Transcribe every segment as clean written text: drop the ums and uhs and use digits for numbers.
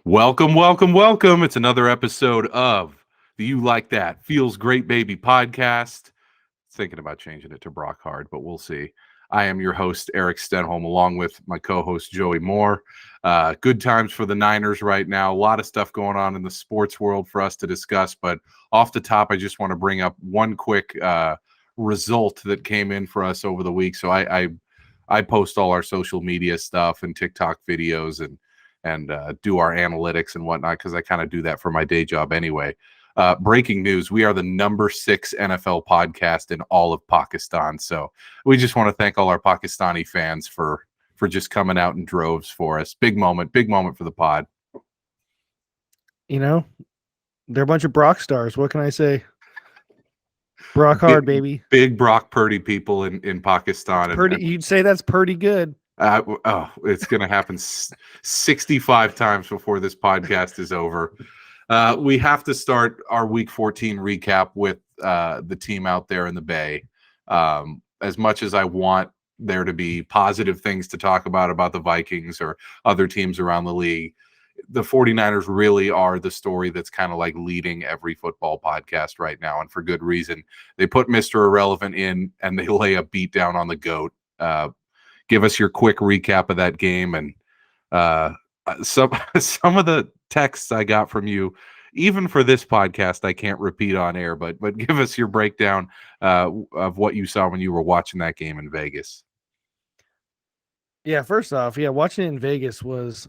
Welcome, welcome, welcome. It's another episode of the You Like That Feels Great Baby podcast. Thinking about changing it to Brock Hard, but we'll see. I am your host, Eric Stenholm, along with my co-host, Joey Moore. Good times for the Niners right now. A lot of stuff going on in the sports world for us to discuss, but off the top, I just want to bring up one quick result that came in for us over the week. So I post all our social media stuff and TikTok videos and do our analytics and whatnot, because I kind of do that for my day job anyway. Breaking news, we are the number 6 NFL podcast in all of Pakistan. So we just want to thank all our Pakistani fans for just coming out in droves for us. Big moment for the pod. You know, they're a bunch of Brock stars. What can I say? Brock hard, baby. Big Brock Purdy people in Pakistan. You'd say that's pretty good. It's going to happen 65 times before this podcast is over. We have to start our Week 14 recap with the team out there in the Bay. As much as I want there to be positive things to talk about the Vikings or other teams around the league, the 49ers really are the story that's kind of like leading every football podcast right now, and for good reason. They put Mr. Irrelevant in, and they lay a beat down on the GOAT. Give us your quick recap of that game, and some of the texts I got from you, even for this podcast, I can't repeat on air, but give us your breakdown of what you saw when you were watching that game in Vegas. Yeah, first off, watching it in Vegas was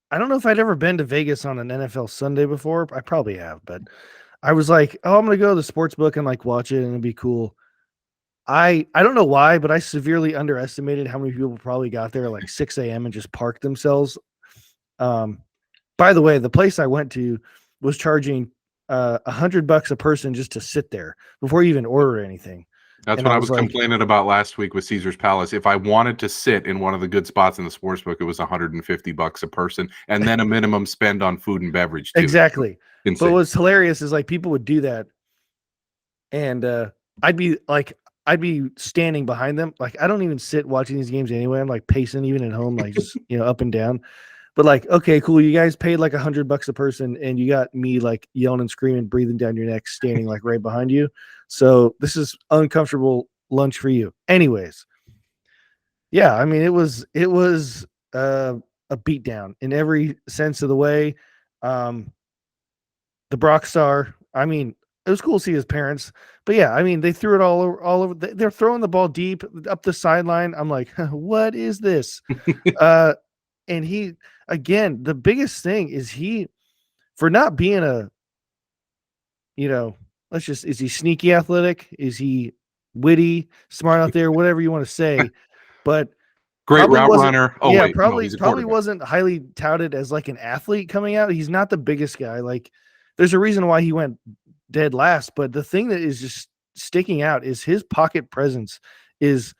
I don't know if I'd ever been to Vegas on an NFL Sunday before. I probably have, but I was like, oh, I'm gonna go to the sports book and like watch it and it'll be cool. I don't know why, but I severely underestimated how many people probably got there at like 6 a.m. and just parked themselves. By the way, the place I went to was charging $100 a person just to sit there before you even order anything. That's what I was complaining about last week with Caesar's Palace. If I wanted to sit in one of the good spots in the sportsbook, it was $150 a person, and then a minimum spend on food and beverage too. Exactly. Insane. But what's hilarious is like people would do that, and I'd be standing behind them. Like, I don't even sit watching these games anyway. I'm like pacing even at home, like just, up and down. But like, okay, cool. You guys paid like $100 a person and you got me like yelling and screaming, breathing down your neck, standing like right behind you. So this is uncomfortable lunch for you. Anyways. Yeah. I mean, it was a beatdown in every sense of the way. The Brock star, I mean, it was cool to see his parents, but yeah, I mean, they threw it all over. They're throwing the ball deep up the sideline. I'm like, what is this? And he, again, the biggest thing is for not being is he sneaky athletic? Is he witty, smart out there? Whatever you want to say, but great route runner. Oh yeah, probably wasn't highly touted as like an athlete coming out. He's not the biggest guy. Like, there's a reason why he went dead last, but the thing that is just sticking out is his pocket presence is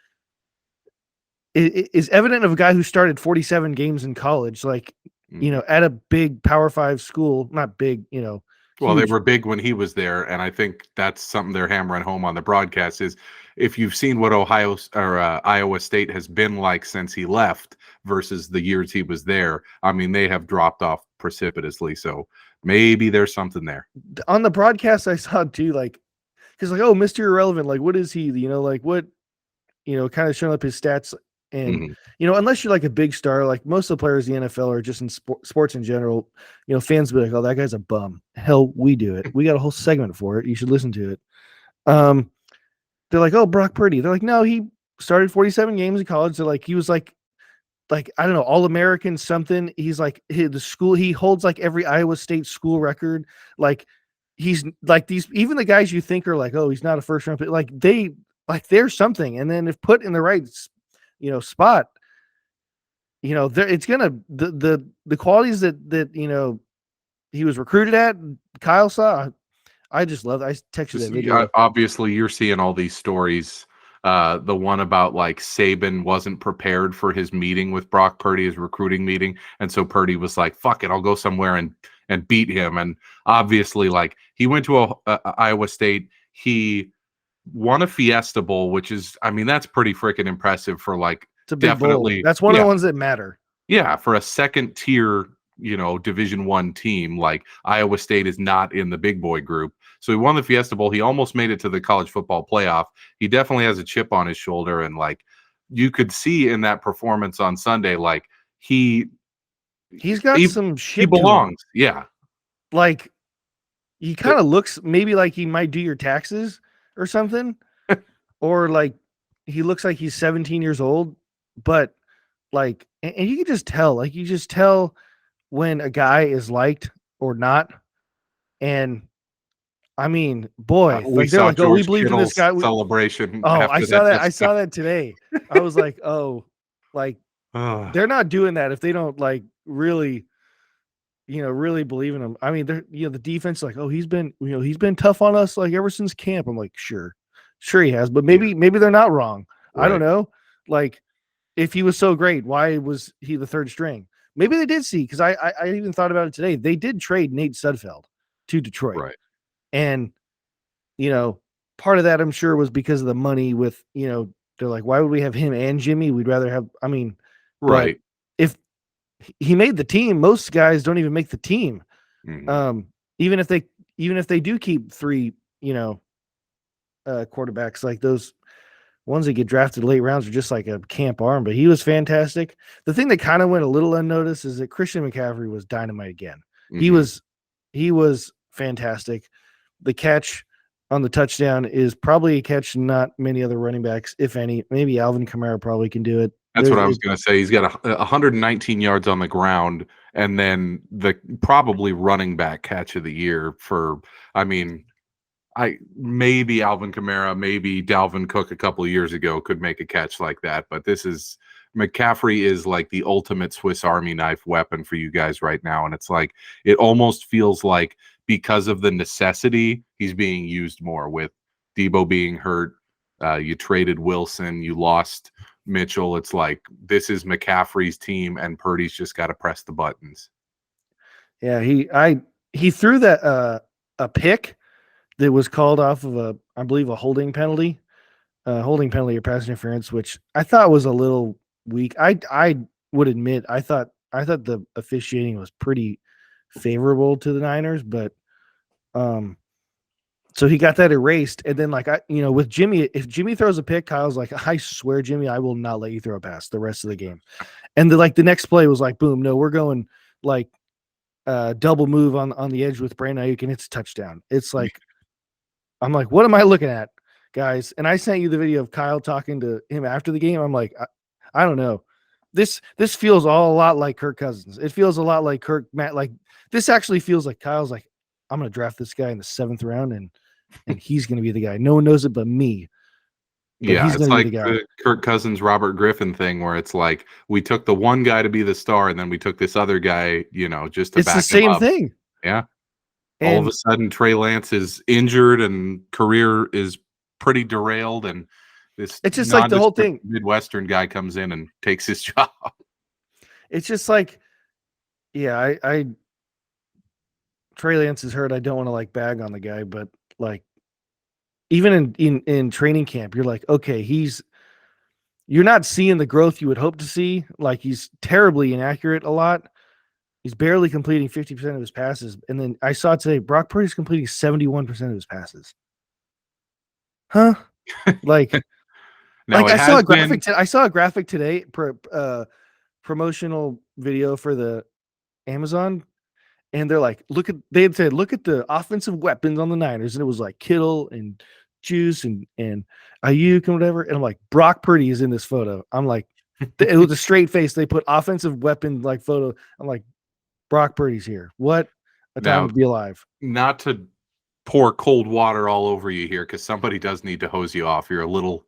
evident of a guy who started 47 games in college, like, at a big Power 5 school, not big, Well, they were big when he was there, and I think that's something they're hammering home on the broadcast is if you've seen what Iowa State has been like since he left versus the years he was there, I mean, they have dropped off precipitously. So maybe there's something there. On the broadcast I saw too, like, because like, oh, Mr. Irrelevant, like, what is he? Like what, kind of showing up his stats. And, unless you're like a big star, like most of the players in the NFL are just in sports in general, fans will be like, oh, that guy's a bum. Hell, we do it. We got a whole segment for it. You should listen to it. They're like, oh, Brock Purdy. They're like, no, he started 47 games in college. They're like, he was like, I don't know, All-American something. He's like he holds like every Iowa State school record. Like, he's like these, even the guys you think are like, oh, he's not a first round pick. Like they're something. And then if put in the right spot, it's gonna the qualities that he was recruited at, Kyle saw. I just love. I texted that video. Obviously, you're seeing all these stories. The one about like Saban wasn't prepared for his meeting with Brock Purdy, his recruiting meeting, and so Purdy was like, "Fuck it, I'll go somewhere and beat him." And obviously, like, he went to Iowa State. He won a Fiesta Bowl, which is, I mean, that's pretty freaking impressive for like, it's a big definitely bowl. That's one of the ones that matter. Yeah, for a second tier Division I team. Like Iowa State is not in the big boy group. So he won the Fiesta Bowl. He almost made it to the college football playoff. He definitely has a chip on his shoulder. And like you could see in that performance on Sunday, like he's got some shit. He belongs. Yeah. Like he kind of looks maybe like he might do your taxes or something. Or like he looks like he's 17 years old, but like, and you can just tell, like you just tell when a guy is liked or not. And I mean, boy, like they're like, oh, we believe in this guy. Celebration. Oh, I saw that. I saw that today. I was like, oh, like they're not doing that if they don't like really, really believe in him. I mean, they're the defense like, oh, he's been tough on us like ever since camp. I'm like, sure he has, but maybe they're not wrong. Right. I don't know. Like if he was so great, why was he the third string? Maybe they did see, because I even thought about it today. They did trade Nate Sudfeld to Detroit. Right. And, part of that I'm sure was because of the money with, they're like, why would we have him and Jimmy? We'd rather have, right. If he made the team, most guys don't even make the team. Mm-hmm. Even if they do keep three, quarterbacks, like those ones that get drafted late rounds are just like a camp arm, but he was fantastic. The thing that kind of went a little unnoticed is that Christian McCaffrey was dynamite again. Mm-hmm. He was fantastic. The catch on the touchdown is probably a catch not many other running backs, if any. Maybe Alvin Kamara probably can do it. That's what I was going to say. He's got 119 yards on the ground, and then the probably running back catch of the year for, maybe Alvin Kamara, maybe Dalvin Cook a couple of years ago could make a catch like that. But McCaffrey is like the ultimate Swiss Army knife weapon for you guys right now. And it's like, it almost feels like because of the necessity, he's being used more with Debo being hurt. You traded Wilson, you lost Mitchell. It's like, this is McCaffrey's team and Purdy's just got to press the buttons. Yeah. He threw that, a pick that was called off of I believe a holding penalty or pass interference, which I thought was a little weak. I would admit, I thought the officiating was pretty favorable to the Niners, but so he got that erased. And then with Jimmy, if Jimmy throws a pick, Kyle's like, I swear, Jimmy, I will not let you throw a pass the rest of the game. And the next play was like, boom, no, we're going like double move on the edge with Brandon Ayuk, and it's a touchdown. It's like, I'm like, what am I looking at, guys? And I sent you the video of Kyle talking to him after the game. I'm like, I don't know. This feels a lot like Kirk Cousins. It feels a lot like Matt. Like this actually feels like Kyle's like, I'm going to draft this guy in the 7th round, and he's going to be the guy. No one knows it but me. But yeah, it's like the Kirk Cousins, Robert Griffin thing, where it's like we took the one guy to be the star, and then we took this other guy, just to back him up. It's the same thing. Yeah. All of a sudden, Trey Lance is injured and career is pretty derailed, and it's just like the whole thing. Midwestern guy comes in and takes his job. It's just like, yeah, I Trey Lance is hurt. I don't want to like bag on the guy, but like even in training camp, you're like, okay, you're not seeing the growth you would hope to see. Like he's terribly inaccurate a lot. He's barely completing 50% of his passes. And then I saw today, Brock Purdy's completing 71% of his passes. Huh? Like, I saw a graphic today, promotional video for the Amazon. And they're like, they had said, look at the offensive weapons on the Niners. And it was like Kittle and Juice and Ayuk and whatever. And I'm like, Brock Purdy is in this photo. I'm like, it was a straight face. They put offensive weapon like photo. I'm like, Brock Purdy's here. What a time to be alive. Not to pour cold water all over you here, because somebody does need to hose you off. You're a little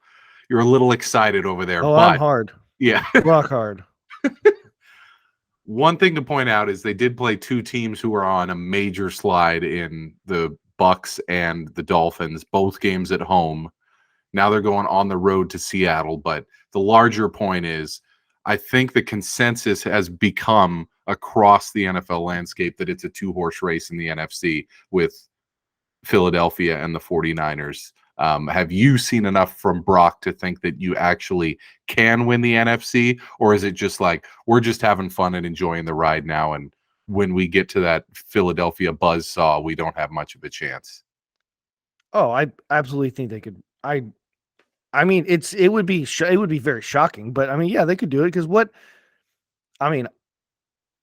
excited over there. Oh, but I'm hard. Yeah. Rock hard. One thing to point out is they did play two teams who were on a major slide in the Bucks and the Dolphins, both games at home. Now they're going on the road to Seattle. But the larger point is, I think the consensus has become across the NFL landscape that it's a two-horse race in the NFC with Philadelphia and the 49ers. Have you seen enough from Brock to think that you actually can win the NFC? Or is it just like, we're just having fun and enjoying the ride now, and when we get to that Philadelphia buzzsaw, we don't have much of a chance. Oh, I absolutely think they could. I mean, it would be very shocking, but I mean, yeah, they could do it because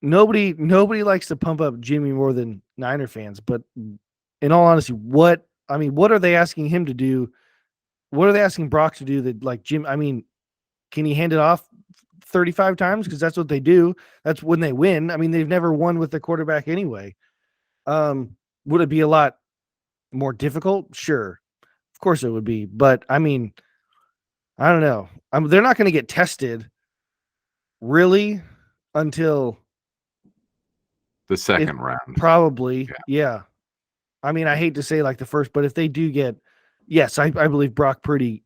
nobody likes to pump up Jimmy more than Niner fans. But in all honesty, what are they asking him to do? What are they asking Brock to do that like Jim? I mean, can he hand it off 35 times? Because that's what they do. That's when they win. I mean, they've never won with the quarterback anyway. Would it be a lot more difficult? Sure. Of course it would be. But I mean, I don't know. They're not going to get tested really until the second round. Probably. Yeah. I mean, I hate to say like the first, but if they do get, yes, I believe Brock Purdy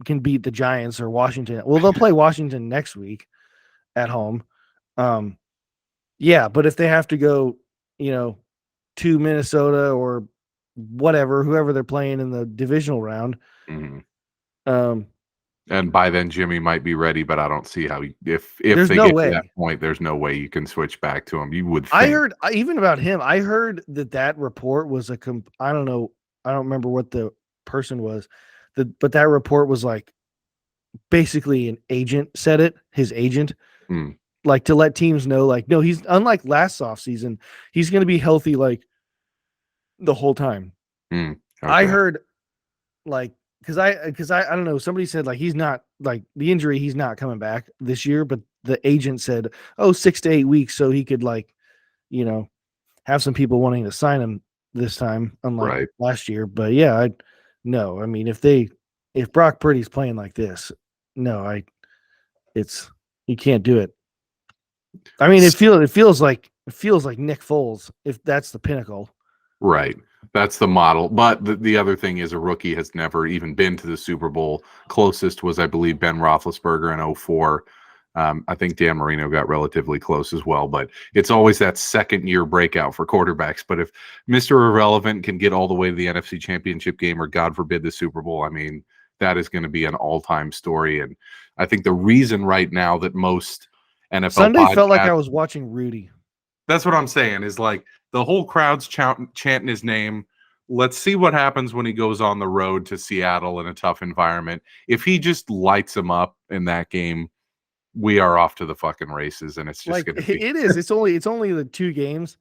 can beat the Giants or Washington. Well, they'll play Washington next week at home. Yeah, but if they have to go, to Minnesota or whatever, whoever they're playing in the divisional round. And by then Jimmy might be ready, but I don't see how if there's they no get way. to that point, there's no way you can switch back to him. You would think. I heard even about him. I heard that report was I don't know. I don't remember what the person was. But that report was like basically an agent said it, his agent. Like to let teams know, like, no, he's unlike last offseason, he's going to be healthy like the whole time. Okay. I heard like because I don't know, somebody said like he's not like the injury, he's not coming back this year, but the agent said 6 to 8 weeks, so he could like have some people wanting to sign him this time, unlike last year. But yeah, I mean if Brock Purdy's playing like this, no, you can't do it. I mean, it feels like Nick Foles, if that's the pinnacle. Right. That's the model. But the other thing is a rookie has never even been to the Super Bowl. Closest was, I believe, Ben Roethlisberger in 2004. I think Dan Marino got relatively close as well. But it's always that second-year breakout for quarterbacks. But if Mr. Irrelevant can get all the way to the NFC Championship game or, God forbid, the Super Bowl, I mean, that is going to be an all-time story. And I think the reason right now that most NFL Sunday felt like I was watching Rudy. That's what I'm saying is like the whole crowd's chanting his name. Let's see what happens when he goes on the road to Seattle in a tough environment. If he just lights them up in that game, we are off to the fucking races, and it's just like, going to be. It is. It's only the 2 games.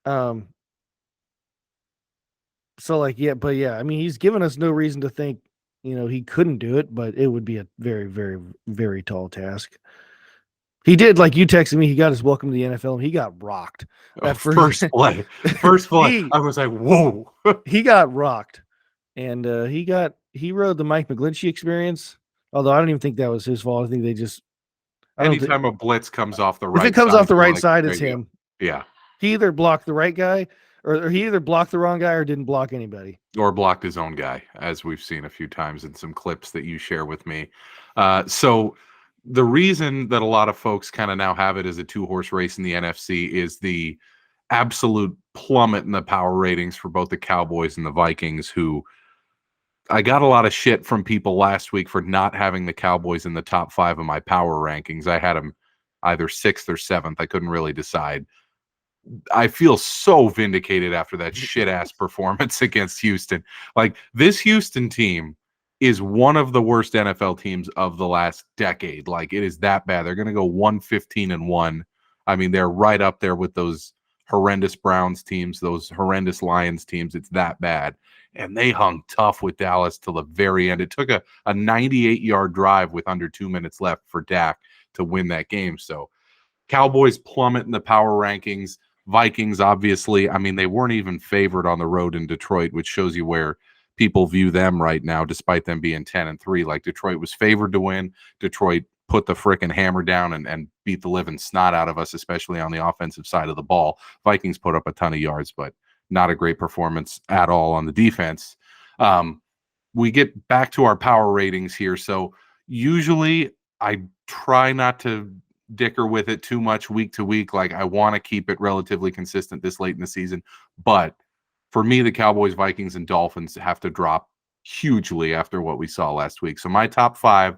So like, yeah, but yeah, I mean, he's given us no reason to think, he couldn't do it, but it would be a very, very, very tall task. He did, like you texted me, he got his welcome to the NFL, and he got rocked. That First play. I was like, whoa. He got rocked. And he rode the Mike McGlinchey experience, although I don't even think that was his fault. I think they just anytime a blitz comes off the right side. If it comes off the right side, it's him. Yeah. He either blocked the right guy or he either blocked the wrong guy or didn't block anybody. Or blocked his own guy, as we've seen a few times in some clips that you share with me. So the reason that a lot of folks kind of now have it as a 2-horse race in the NFC is the absolute plummet in the power ratings for both the Cowboys and the Vikings, who I got a lot of shit from people last week for not having the Cowboys in the top 5 of my power rankings. I had them either 6th or 7th. I couldn't really decide. I feel so vindicated after that shit-ass performance against Houston. Like, this Houston team is one of the worst NFL teams of the last decade. Like, it is that bad. They're going to go 1-15-1. I mean, they're right up there with those horrendous Browns teams, those horrendous Lions teams. It's that bad. And they hung tough with Dallas till the very end. It took a 98-yard drive with under 2 minutes left for Dak to win that game. So Cowboys plummet in the power rankings. Vikings, obviously, I mean, they weren't even favored on the road in Detroit, which shows you where people view them right now, despite them being 10-3. Like, Detroit was favored to win. Detroit put the frickin' hammer down and beat the living snot out of us, especially on the offensive side of the ball. Vikings put up a ton of yards, but not a great performance at all on the defense. We get back to our power ratings here. So usually I try not to dicker with it too much week to week. Like, I want to keep it relatively consistent this late in the season. But for me, the Cowboys, Vikings, and Dolphins have to drop hugely after what we saw last week. So my top 5,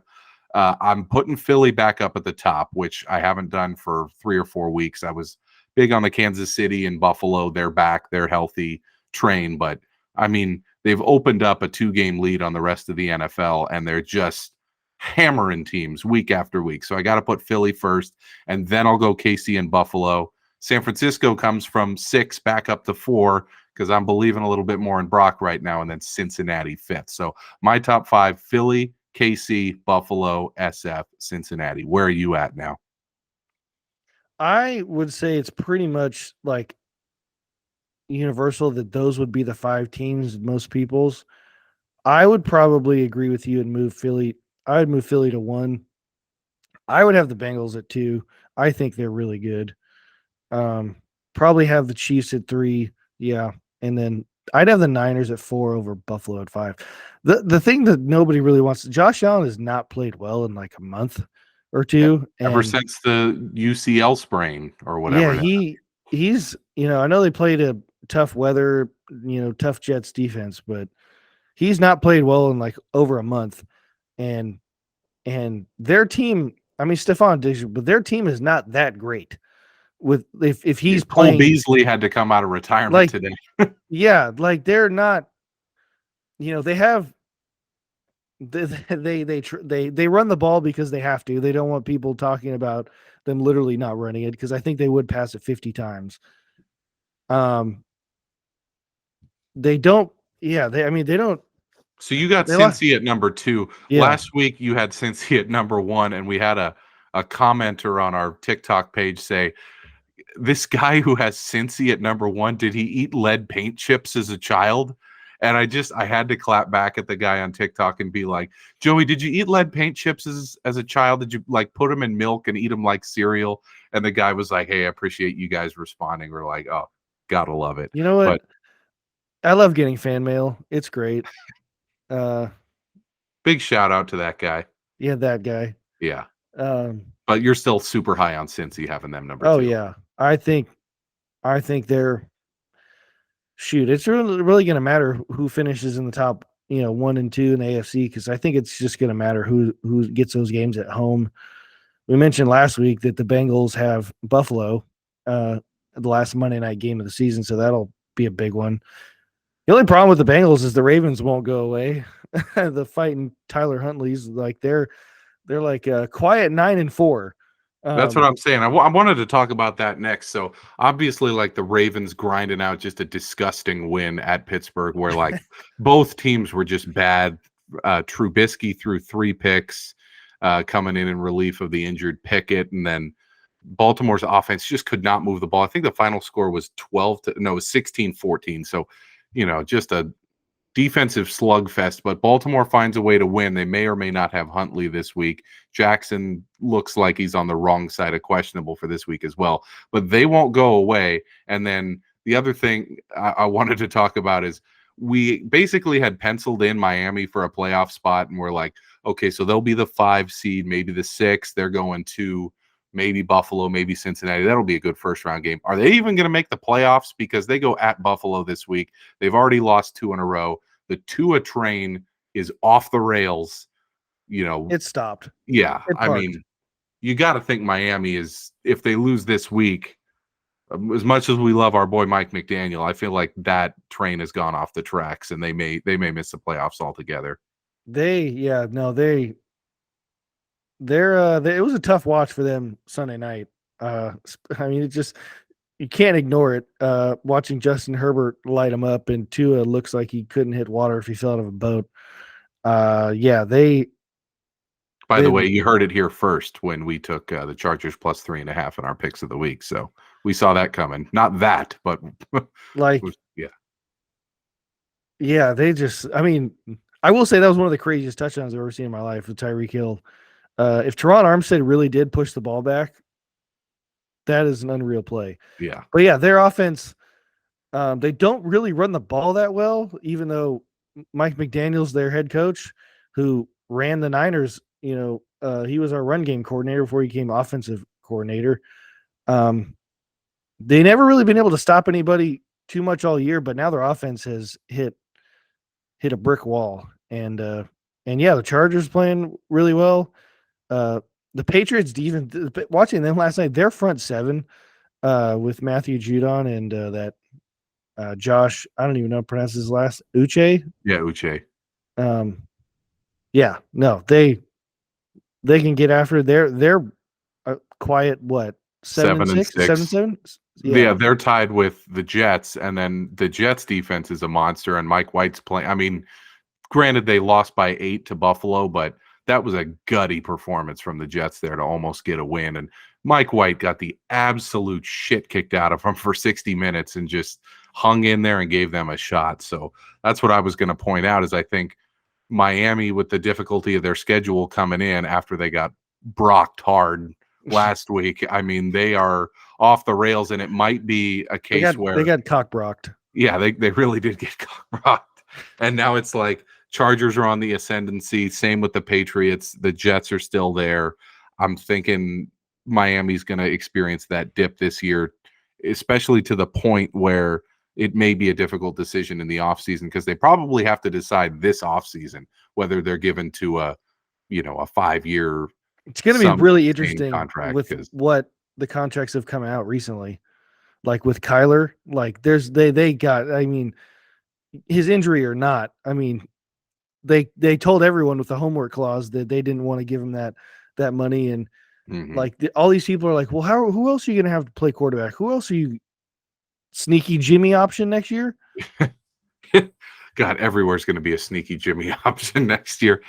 I'm putting Philly back up at the top, which I haven't done for 3 or 4 weeks. I was big on the Kansas City and Buffalo. They're back. They're healthy train. But, I mean, they've opened up a 2-game lead on the rest of the NFL, and they're just hammering teams week after week. So I got to put Philly first, and then I'll go KC and Buffalo. San Francisco comes from 6 back up to 4 because I'm believing a little bit more in Brock right now, and then Cincinnati 5th. So my top 5, Philly, KC, Buffalo, SF, Cincinnati. Where are you at now? I would say it's pretty much like universal that those would be the 5 teams, most people's. I would probably agree with you and move Philly. I would move Philly to 1. I would have the Bengals at 2. I think they're really good. Probably have the Chiefs at 3. Yeah. And then I'd have the Niners at 4 over Buffalo at 5. The thing that nobody really wants, Josh Allen has not played well in like a month or 2. Ever since the UCL sprain or whatever. Yeah, he's, I know they played a tough weather, tough Jets defense, but he's not played well in like over a month. And their team, I mean, Stephon Diggs, but their team is not that great. With if he's Cole playing, Beasley had to come out of retirement today. Yeah, like they're not, they have they run the ball because they have to. They don't want people talking about them literally not running it, because I think they would pass it 50 times. They don't. Yeah, they don't. So you got Cincy at number 2. Yeah. Last week you had Cincy at number 1, and we had a commenter on our TikTok page say, this guy who has Cincy at number 1, did he eat lead paint chips as a child? And I had to clap back at the guy on TikTok and be like, Joey, did you eat lead paint chips as a child? Did you like put them in milk and eat them like cereal? And the guy was like, hey, I appreciate you guys responding. We're like, oh, gotta love it. You know what? I love getting fan mail. It's great. Big shout out to that guy. Yeah, that guy. Yeah. But you're still super high on Cincy having them number 2. Oh yeah. I think they're it's really going to matter who finishes in the top, 1 and 2 in the AFC, because I think it's just going to matter who gets those games at home. We mentioned last week that the Bengals have Buffalo, the last Monday night game of the season, so that'll be a big one. The only problem with the Bengals is the Ravens won't go away. The fighting Tyler Huntley's like they're like a quiet 9-4. That's what I'm saying. I wanted to talk about that next. So obviously, like the Ravens grinding out just a disgusting win at Pittsburgh, where like both teams were just bad. Trubisky threw 3 picks, coming in relief of the injured Pickett, and then Baltimore's offense just could not move the ball. I think the final score was 16-14. So, just a defensive slugfest, but Baltimore finds a way to win. They may or may not have Huntley this week. Jackson looks like he's on the wrong side of questionable for this week as well, but they won't go away. And then the other thing I wanted to talk about is we basically had penciled in Miami for a playoff spot, and we're like, okay, so they'll be the 5 seed, maybe the 6. They're going to maybe Buffalo, maybe Cincinnati. That'll be a good first round game. Are they even going to make the playoffs? Because they go at Buffalo this week. They've already lost 2 in a row. The Tua Train is off the rails. It stopped. Yeah. I mean, you got to think Miami is, if they lose this week, as much as we love our boy Mike McDaniel, I feel like that train has gone off the tracks, and they may miss the playoffs altogether. It was a tough watch for them Sunday night. I mean, you can't ignore it. Watching Justin Herbert light him up, and Tua looks like he couldn't hit water if he fell out of a boat. By the way, you heard it here first when we took the Chargers plus 3.5 in our picks of the week. So we saw that coming. Not that, but they just, I mean, I will say that was one of the craziest touchdowns I've ever seen in my life with Tyreek Hill. If Teron Armstead really did push the ball back, that is an unreal play. Yeah. But yeah, their offense, they don't really run the ball that well, even though Mike McDaniel's their head coach, who ran the Niners. He was our run game coordinator before he became offensive coordinator. They never really been able to stop anybody too much all year, but now their offense has hit a brick wall. And yeah, the Chargers playing really well. the Patriots defense, watching them last night, their front seven with Matthew Judon and that Josh, I don't even know how to pronounce his last, Uche. Yeah, Uche. Yeah, no, they can get after it. They're quiet. What 7-6, 7-7? Yeah, they're tied with the Jets, and then the Jets defense is a monster, and Mike White's playing. I mean, granted, they lost by 8 to Buffalo, but that was a gutty performance from the Jets there to almost get a win. And Mike White got the absolute shit kicked out of him for 60 minutes and just hung in there and gave them a shot. So that's what I was going to point out is I think Miami, with the difficulty of their schedule coming in after they got brocked hard last week, I mean, they are off the rails, and it might be a case where they got cock-brocked. Yeah, they really did get cock-brocked. And now it's like Chargers are on the ascendancy. Same with the Patriots. The Jets are still there. I'm thinking Miami's going to experience that dip this year, especially to the point where it may be a difficult decision in the offseason because they probably have to decide this offseason whether they're given to a 5-year. It's going to be really interesting contract with what the contracts have come out recently. Like with Kyler, like they got, I mean, his injury or not, I mean, they told everyone with the homework clause that they didn't want to give him that money. And like all these people are like, well, who else are you going to have to play quarterback? Who else are you sneaky Jimmy option next year? God, everywhere's going to be a sneaky Jimmy option next year.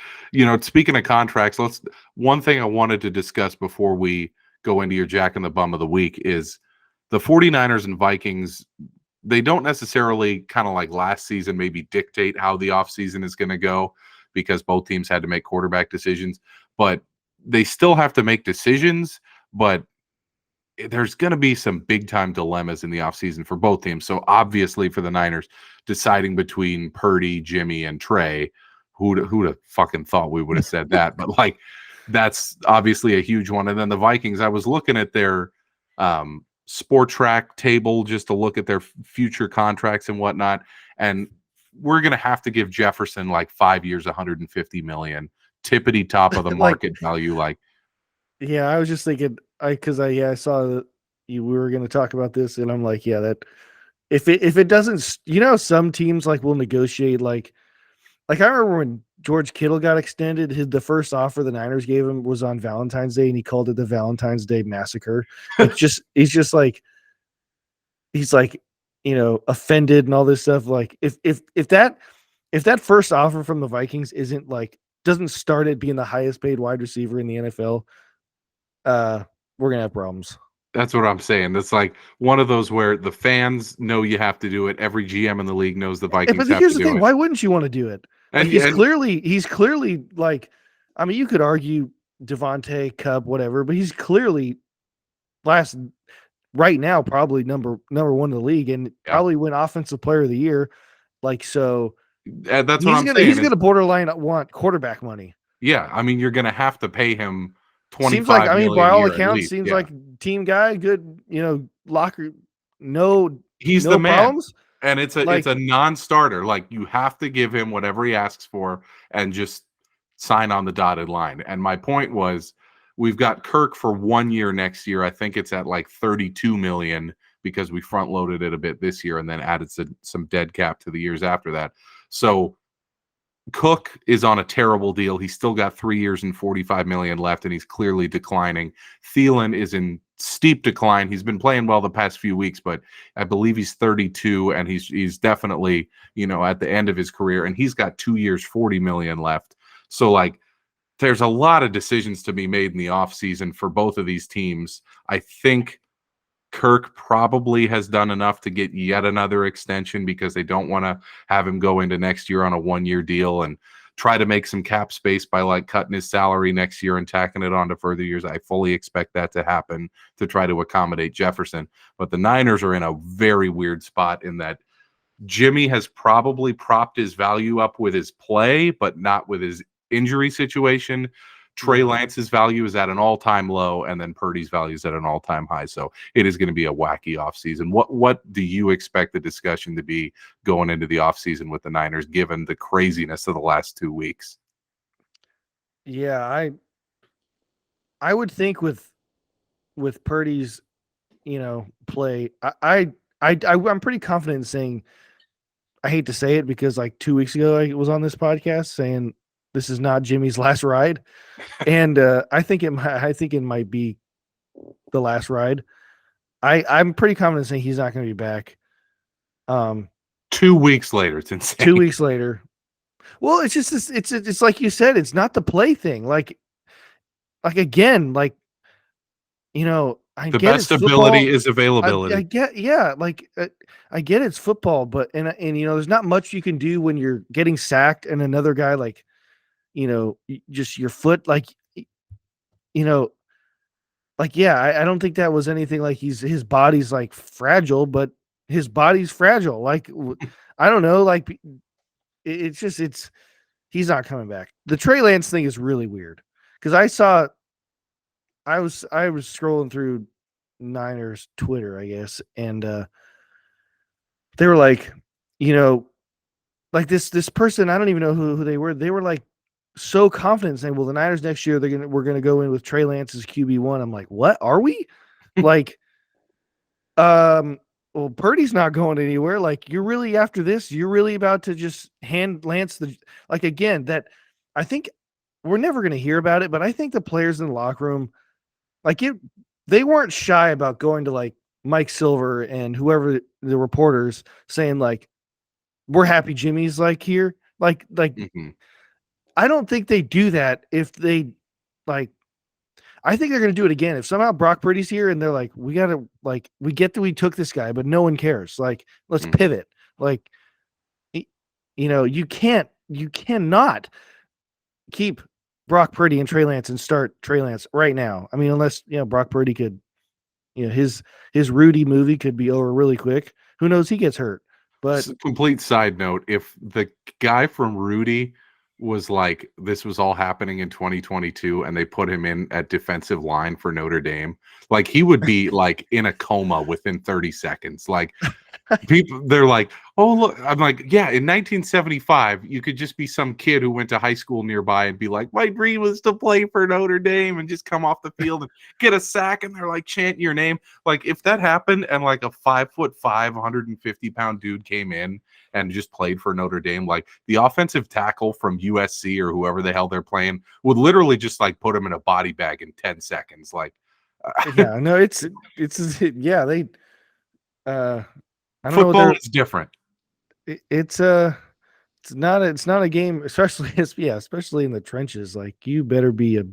Speaking of contracts, one thing I wanted to discuss before we go into your Jack and the Bum of the week is the 49ers and Vikings. They don't necessarily kind of like last season maybe dictate how the offseason is going to go because both teams had to make quarterback decisions, but they still have to make decisions, but there's going to be some big time dilemmas in the offseason for both teams. So obviously for the Niners, deciding between Purdy, Jimmy, and Trey, who'd have fucking thought we would have said that, but like that's obviously a huge one. And then the Vikings, I was looking at their Sport Track table just to look at their future contracts and whatnot, and we're going to have to give Jefferson like 5 years, $150 million, tippity top of the market value. Like, yeah, I was just thinking, I saw that we were going to talk about this, and I'm like, yeah, that if it doesn't, some teams like will negotiate like I remember when George Kittle got extended, the first offer the Niners gave him was on Valentine's Day, and he called it the Valentine's Day Massacre. He's like offended and all this stuff. Like if that first offer from the Vikings doesn't start at being the highest paid wide receiver in the NFL, we're gonna have problems. That's what I'm saying. It's like one of those where the fans know you have to do it. Every GM in the league knows the Vikings have to do it. But here's the thing: why wouldn't you want to do it? Like he's clearly like, I mean, you could argue Devontae, Cup, whatever, but he's clearly right now probably number one in the league, and probably win Offensive Player of the Year. Like, so that's what I'm saying. He's gonna borderline want quarterback money. Yeah, I mean, you're gonna have to pay him. Seems like, I mean, by all accounts, seems like team guy, good, locker, he's the man, problems. And it's a non-starter. Like, you have to give him whatever he asks for and just sign on the dotted line. And my point was, we've got Kirk for 1 year next year. I think it's at like $32 million because we front loaded it a bit this year and then added some dead cap to the years after that. So Cook is on a terrible deal. He's still got 3 years and $45 million left, and he's clearly declining. Thielen is in steep decline. He's been playing well the past few weeks, but I believe he's 32, and he's definitely, at the end of his career, and he's got 2 years, $40 million left. So, like, there's a lot of decisions to be made in the offseason for both of these teams. I think Kirk probably has done enough to get yet another extension because they don't want to have him go into next year on a 1-year deal and try to make some cap space by like cutting his salary next year and tacking it on to further years. I fully expect that to happen to try to accommodate Jefferson. But the Niners are in a very weird spot in that Jimmy has probably propped his value up with his play, but not with his injury situation. Trey Lance's value is at an all-time low, and then Purdy's value is at an all-time high. So it is going to be a wacky offseason. What do you expect the discussion to be going into the offseason with the Niners, given the craziness of the last 2 weeks? Yeah, I would think with Purdy's, play, I'm pretty confident in saying, I hate to say it because like 2 weeks ago I was on this podcast saying this is not Jimmy's last ride, and I think it might be the last ride. I'm pretty confident saying he's not going to be back. 2 weeks later, it's insane. 2 weeks later. Well, it's just it's like you said, it's not the play thing. Like again, like I the get best it's ability football. is availability. I get, yeah, like I get it's football, but and there's not much you can do when you're getting sacked and another guy like just your foot like like yeah, I don't think that was anything like his body's like fragile, but his body's fragile. Like I don't know, like it's just he's not coming back. The Trey Lance thing is really weird because I was scrolling through Niners Twitter, I guess, and they were like, like this person, I don't even know who they were. They were like so confident saying, "Well, the Niners next year we're gonna go in with Trey Lance as QB1." I'm like, "What are we?" Like, well, Purdy's not going anywhere. Like, you're really after this. You're really about to just hand Lance like again that I think we're never gonna hear about it, but I think the players in the locker room, like they weren't shy about going to like Mike Silver and whoever the reporters saying like, "We're happy Jimmy's like here." Like. Mm-hmm. I don't think they do that if they like. I think they're going to do it again. If somehow Brock Purdy's here and they're like, we got to like, we get that we took this guy, but no one cares. Like, let's pivot. Like, you cannot keep Brock Purdy and Trey Lance and start Trey Lance right now. I mean, unless, Brock Purdy could, his Rudy movie could be over really quick. Who knows? He gets hurt. But complete side note, if the guy from Rudy was like, this was all happening in 2022 and they put him in at defensive line for Notre Dame, like he would be like in a coma within 30 seconds. Like people, they're like, oh, look, I'm like, yeah, in 1975, you could just be some kid who went to high school nearby and be like, my dream was to play for Notre Dame and just come off the field and get a sack. And they're like chanting your name. Like if that happened and like a 5'5", 150-pound dude came in and just played for Notre Dame, like the offensive tackle from USC or whoever the hell they're playing would literally just like put him in a body bag in 10 seconds. Like, yeah, no, it's yeah, they, I don't football know is different. It's not a game, especially especially in the trenches. Like you better be a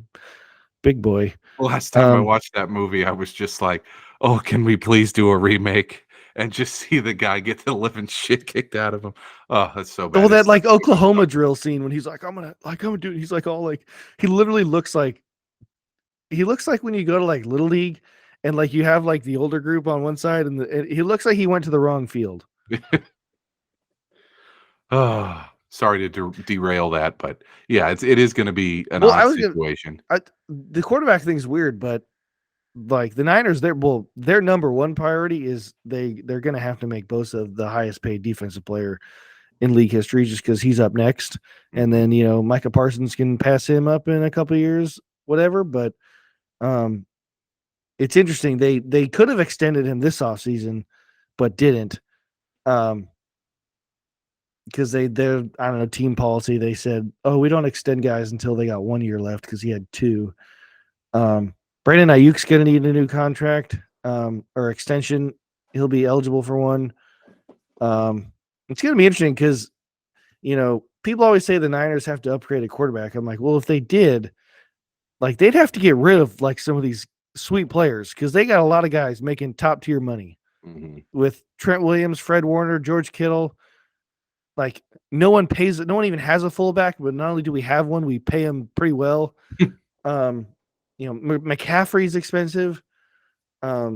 big boy. Last time I watched that movie, I was just like, oh, can we please do a remake and just see the guy get the living shit kicked out of him? Oh, that's so bad. Well, that like Oklahoma drill scene when he's like, I'm gonna do it. He's like all like, he literally looks like when you go to like Little League and like you have like the older group on one side and he looks like he went to the wrong field. Oh, sorry to derail that, but yeah, it is going to be an odd situation. The quarterback thing's weird, but like the Niners, their number one priority is they're going to have to make Bosa the highest paid defensive player in league history, just because he's up next, and then Micah Parsons can pass him up in a couple of years, whatever. But it's interesting they could have extended him this offseason, but didn't. Because they're I don't know, team policy. They said, oh, we don't extend guys until they got 1 year left because he had 2. Brandon Ayuk's going to need a new contract or extension. He'll be eligible for one. It's going to be interesting because, people always say the Niners have to upgrade a quarterback. I'm like, well, if they did, like they'd have to get rid of like some of these sweet players because they got a lot of guys making top tier money with Trent Williams, Fred Warner, George Kittle. Like no one even has a fullback, but not only do we have one, we pay him pretty well. McCaffrey's expensive. Yeah.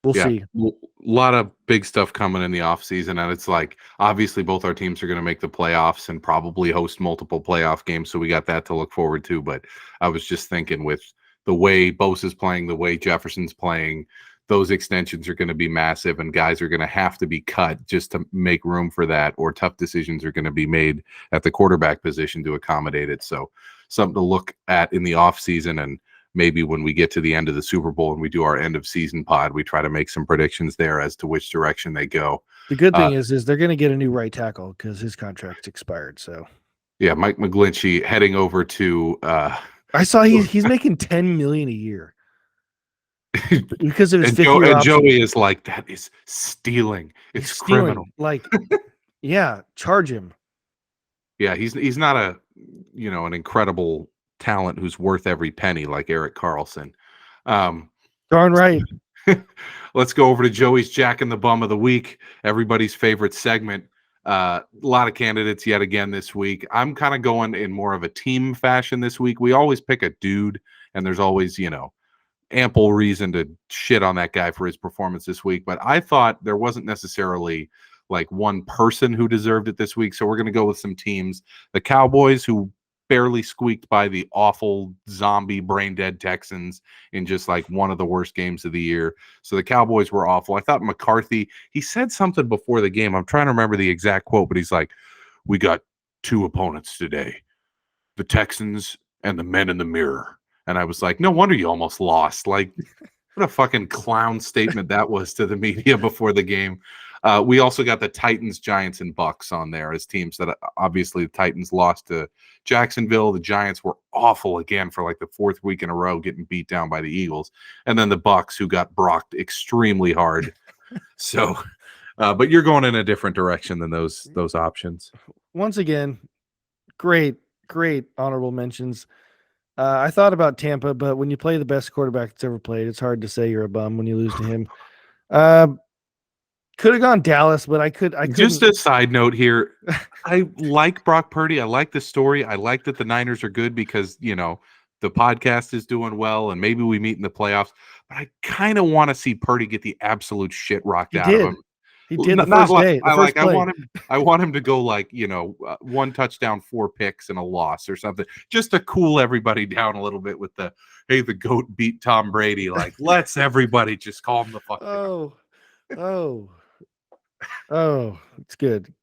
We'll see. A lot of big stuff coming in the offseason, and it's like obviously both our teams are going to make the playoffs and probably host multiple playoff games, so we got that to look forward to. But I was just thinking with the way Bosa's playing, the way Jefferson's playing, those extensions are going to be massive and guys are going to have to be cut just to make room for that, or tough decisions are going to be made at the quarterback position to accommodate it. So something to look at in the offseason, and maybe when we get to the end of the Super Bowl and we do our end of season pod, we try to make some predictions there as to which direction they go. The good thing is they're going to get a new right tackle because his contract's expired. So yeah, Mike McGlinchey heading over to I saw he's making $10 million a year. Because of his fifth year and Joey is like, that is stealing. It's criminal. Like, yeah, charge him. Yeah, he's not an incredible talent who's worth every penny like Erik Karlsson. Darn right. Let's go over to Joey's Jack in the Bum of the Week, everybody's favorite segment. A lot of candidates yet again this week. I'm kind of going in more of a team fashion this week. We always pick a dude, and there's always, ample reason to shit on that guy for his performance this week. But I thought there wasn't necessarily like one person who deserved it this week. So we're going to go with some teams. The Cowboys, who barely squeaked by the awful zombie brain dead Texans in just like one of the worst games of the year. So the Cowboys were awful. I thought McCarthy, he said something before the game. I'm trying to remember the exact quote, but he's like, we got two opponents today, the Texans and the men in the mirror. And I was like, no wonder you almost lost. Like, what a fucking clown statement that was to the media before the game. We also got the Titans, Giants, and Bucks on there as teams that obviously the Titans lost to Jacksonville. The Giants were awful again for like the fourth week in a row, getting beat down by the Eagles. And then the Bucks, who got brocked extremely hard. So, but you're going in a different direction than those options. Once again, great honorable mentions. I thought about Tampa, but when you play the best quarterback that's ever played, it's hard to say you're a bum when you lose to him. Could have gone Dallas, but I couldn't. Just a side note here. I like Brock Purdy. I like the story. I like that the Niners are good because, the podcast is doing well and maybe we meet in the playoffs. But I kind of want to see Purdy get the absolute shit rocked out of him. He did the first day. I want him to go like, one touchdown, 4 picks and a loss or something, just to cool everybody down a little bit with the, hey, the GOAT beat Tom Brady. Like, let's everybody just calm the fuck down. Oh, it's good.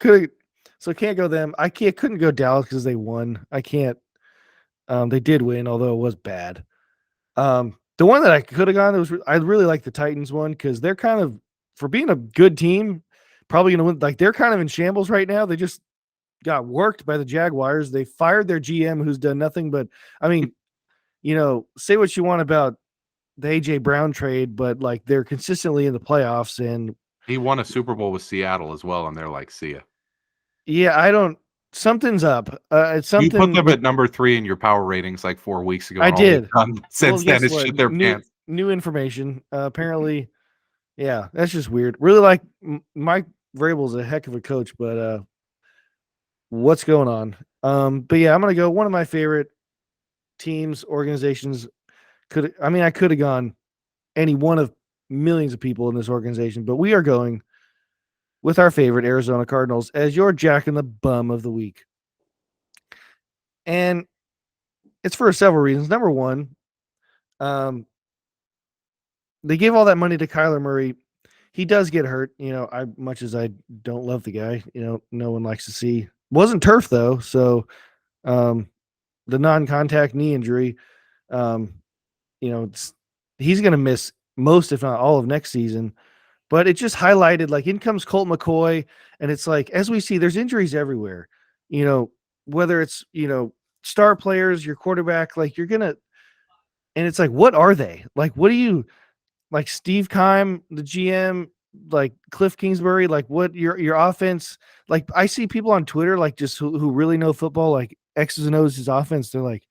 So can't go them. Couldn't go Dallas because they won. I can't. They did win, although it was bad. The one that I could have gone, I really like the Titans one because they're kind of, for being a good team, probably going to win. Like, they're kind of in shambles right now. They just got worked by the Jaguars. They fired their GM, who's done nothing but, say what you want about the AJ Brown trade, but like they're consistently in the playoffs, and he won a Super Bowl with Seattle as well. And they're like, see ya. Yeah, something's up. It's something. You put them at number 3 in your power ratings like 4 weeks ago. I did. Since then, it's shit their pants. New information. Apparently. Yeah, that's just weird. Really like Mike Vrabel's a heck of a coach, but what's going on? But yeah, I'm gonna go one of my favorite teams, organizations. I could have gone any one of millions of people in this organization, but we are going with our favorite Arizona Cardinals as your Jack in the Bum of the week. And it's for several reasons. Number one, they gave all that money to Kyler Murray. He does get hurt. Much as I don't love the guy, no one likes to see. Wasn't turf though. So, the non-contact knee injury, he's going to miss most, if not all of next season, but it just highlighted, like, in comes Colt McCoy. And it's like, as we see, there's injuries everywhere, whether it's, star players, your quarterback, like and it's like, what are they? Like, what do you, like Steve Keim, the GM, like Cliff Kingsbury, like what your offense, like I see people on Twitter, like just who really know football, like X's and O's his offense. They're like,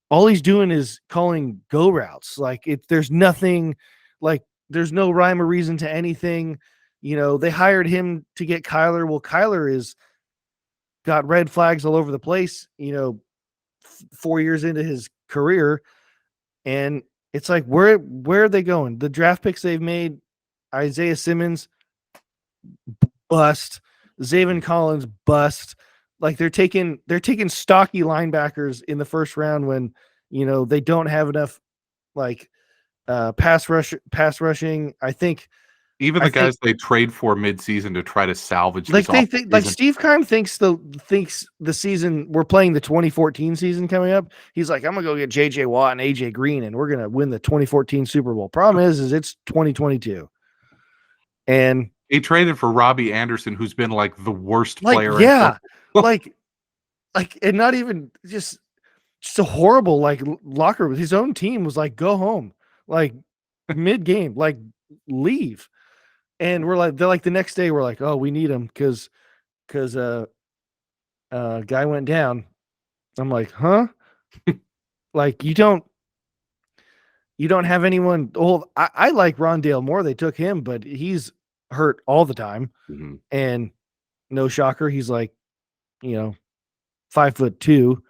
all he's doing is calling go routes. Like there's nothing, like there's no rhyme or reason to anything. They hired him to get Kyler. Well, Kyler is got red flags all over the place, 4 years into his career. And it's like, where are they going? The draft picks they've made, Isaiah Simmons, bust. Zaven Collins, bust. Like they're taking stocky linebackers in the first round when, they don't have enough like pass rushing. I think even the guys they trade for midseason to try to salvage like this like Steve Keim thinks the season we're playing the 2014 season coming up. He's like, I'm gonna go get JJ Watt and AJ Green and we're gonna win the 2014 Super Bowl. Problem is it's 2022. And he traded for Robbie Anderson, who's been like the worst player. Yeah. like and not even just a horrible like locker room. His own team was like, go home, like mid game, like leave. And they're like the next day we're like, oh, we need him because guy went down. I'm like, huh? Like you don't have anyone. Well, I like Rondale Moore. They took him, but he's hurt all the time. Mm-hmm. And no shocker, he's like, 5'2".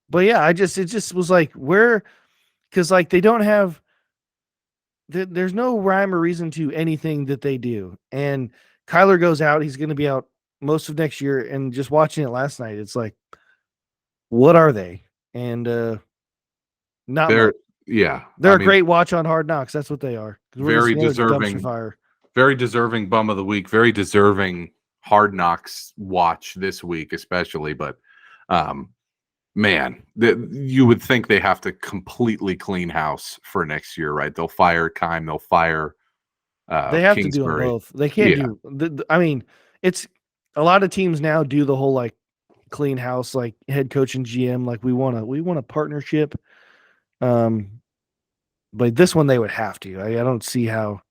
But yeah, it just was like because like they don't have. There's no rhyme or reason to anything that they do. And Kyler goes out. He's going to be out most of next year. And just watching it last night, it's like, what are they? And not they're they're a great watch on Hard Knocks. That's what they are. Very deserving. Very deserving bum of the week. Very deserving Hard Knocks watch this week, especially. But man, you would think they have to completely clean house for next year, right? They'll fire Keim, they'll fire they have Kingsbury. To do them both. They can't do I mean, it's a lot of teams now do the whole like clean house, like head coach and GM, like we want a partnership. But this one they would have to. I don't see how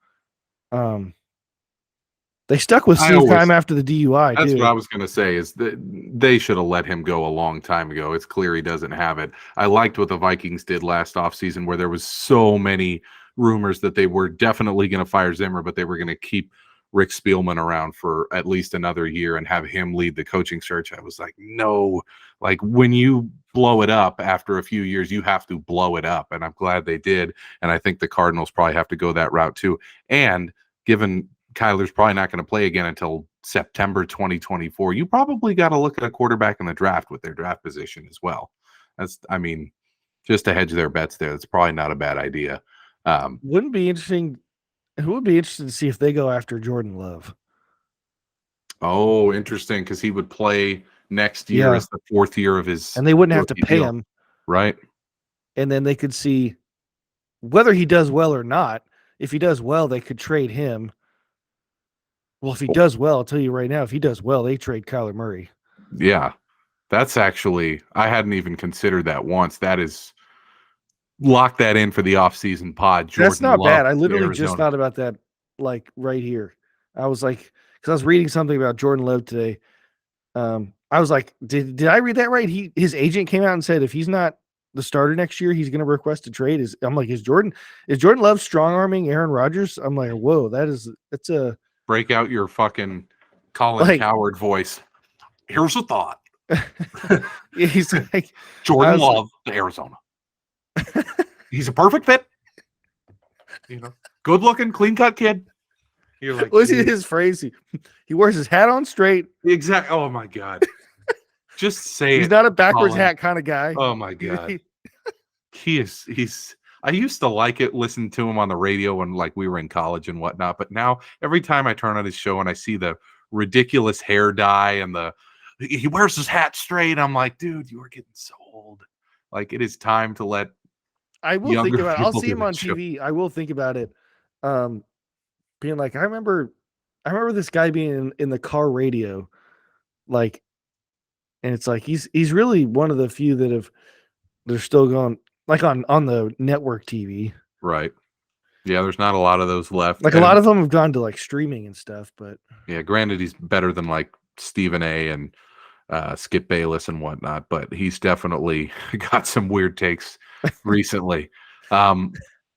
they stuck with Steve Keim after the DUI. That's what I was going to say is that they should have let him go a long time ago. It's clear he doesn't have it. I liked what the Vikings did last offseason where there was so many rumors that they were definitely going to fire Zimmer, but they were going to keep Rick Spielman around for at least another year and have him lead the coaching search. I was like, no, like when you blow it up after a few years, you have to blow it up. And I'm glad they did. And I think the Cardinals probably have to go that route too. And given Kyler's probably not going to play again until September 2024. You probably got to look at a quarterback in the draft with their draft position as well. Just to hedge their bets there. That's probably not a bad idea. Wouldn't be interesting. Who would be interested to see if they go after Jordan Love? Oh, interesting, because he would play next year as the fourth year of his, and they wouldn't have to pay him, right? And then they could see whether he does well or not. If he does well, they could trade him. Well, if he does well, I'll tell you right now, if he does well, they trade Kyler Murray. Yeah. That's actually, I hadn't even considered that once. That is, lock that in for the offseason pod. Jordan That's not Love, bad. I literally just thought about that, like right here. I was like, because I was reading something about Jordan Love today. I was like, did I read that right? His agent came out and said if he's not the starter next year, he's going to request a trade. I'm like, is Jordan Love strong arming Aaron Rodgers? I'm like, whoa, that's a break out your fucking Colin Coward voice. Here's a thought. He's like Jordan Love to Arizona. He's a perfect fit. Good looking, clean cut kid. You're like, what's his phrase? He wears his hat on straight. Exactly. Oh my God. Just say he's not a backwards hat kind of guy. Oh my God. He's I used to like it, listen to him on the radio when like we were in college and whatnot. But now every time I turn on his show and I see the ridiculous hair dye and he wears his hat straight, I'm like, dude, you are getting so old. Like it is time to let. I will think about it. I'll see him on TV. I will think about it. Being like, I remember this guy being in the car radio, like, and it's like he's really one of the few they're still going like on the network TV. Right. Yeah, there's not a lot of those left. Like a lot of them have gone to like streaming and stuff, but yeah, granted he's better than like Stephen A and Skip Bayless and whatnot, but he's definitely got some weird takes recently.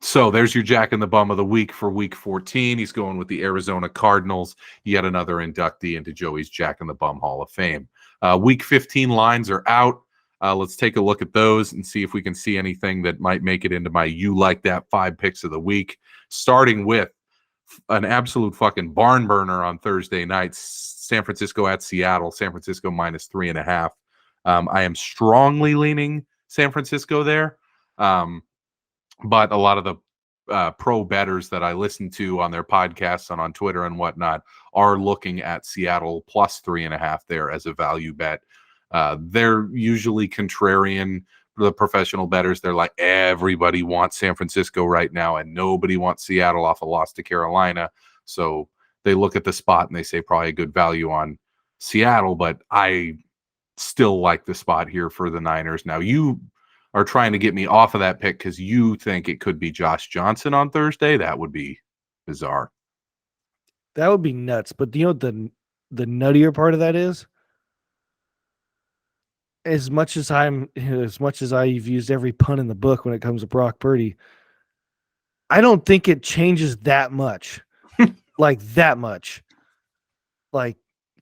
So there's your Jack in the Bum of the week for week 14. He's going with the Arizona Cardinals, yet another inductee into Joey's Jack in the Bum Hall of Fame. Week 15 lines are out. Let's take a look at those and see if we can see anything that might make it into my You Like That 5 picks of the week, starting with an absolute fucking barn burner on Thursday night. San Francisco at Seattle. San Francisco -3.5. I am strongly leaning San Francisco there. but a lot of the pro bettors that I listen to on their podcasts and on Twitter and whatnot are looking at Seattle plus 3.5 there as a value bet. They're usually contrarian. The professional bettors, they're like, everybody wants San Francisco right now and nobody wants Seattle off a loss to Carolina. So they look at the spot and they say probably a good value on Seattle, but I still like the spot here for the Niners. Now you are trying to get me off of that pick because you think it could be Josh Johnson on Thursday. That would be bizarre. That would be nuts. But you know what the nuttier part of that is? As much as I've used every pun in the book when it comes to Brock Purdy, I don't think it changes that much. Like that much. Like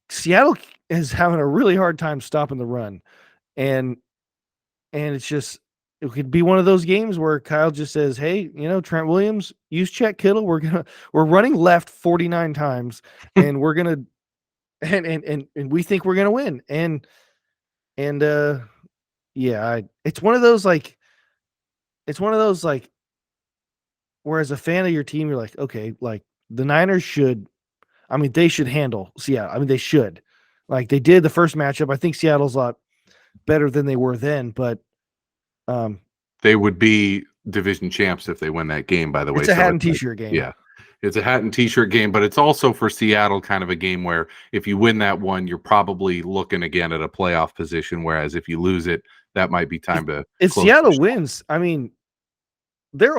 Seattle is having a really hard time stopping the run. And it's just, it could be one of those games where Kyle just says, hey, Trent Williams, use Chet Kittle. We're running left 49 times and we're going to, and we think we're going to win. It's one of those like, where as a fan of your team, you're like, okay, like the Niners they should handle Seattle. They should, like they did the first matchup. I think Seattle's a lot better than they were then, but they would be division champs if they win that game, by the way. It's a hat and t-shirt game. Yeah. It's a hat and t-shirt game, but it's also for Seattle kind of a game where if you win that one, you're probably looking again at a playoff position. Whereas if you lose it, that might be time to. If Seattle wins, they'd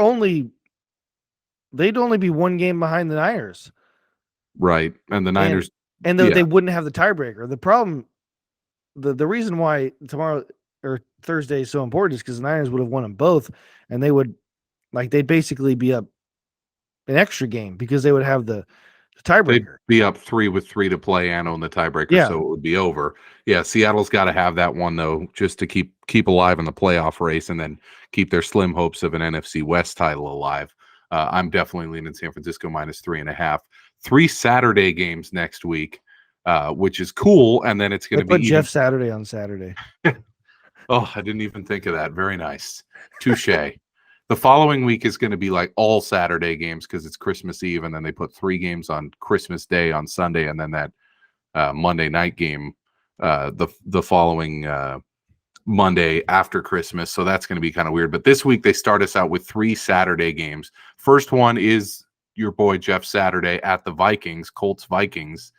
only be one game behind the Niners. Right. And the Niners. And they wouldn't have the tiebreaker. The problem, the reason why tomorrow or Thursday is so important is because the Niners would have won them both, and they'd basically be up an extra game because they would have the tiebreaker. They'd be up 3 with 3 to play and own the tiebreaker, so it would be over. Yeah, Seattle's got to have that one though, just to keep alive in the playoff race and then keep their slim hopes of an NFC West title alive. I'm definitely leaning San Francisco minus 3.5. 3 Saturday games next week, which is cool, and then it's going to be Jeff Saturday on Saturday. Oh, I didn't even think of that. Very nice. Touche. The following week is going to be like all Saturday games because it's Christmas Eve, and then they put 3 games on Christmas Day on Sunday, and then that Monday night game the following Monday after Christmas. So that's going to be kind of weird. But this week they start us out with 3 Saturday games. First one is your boy Jeff Saturday at the Vikings, Colts Vikings,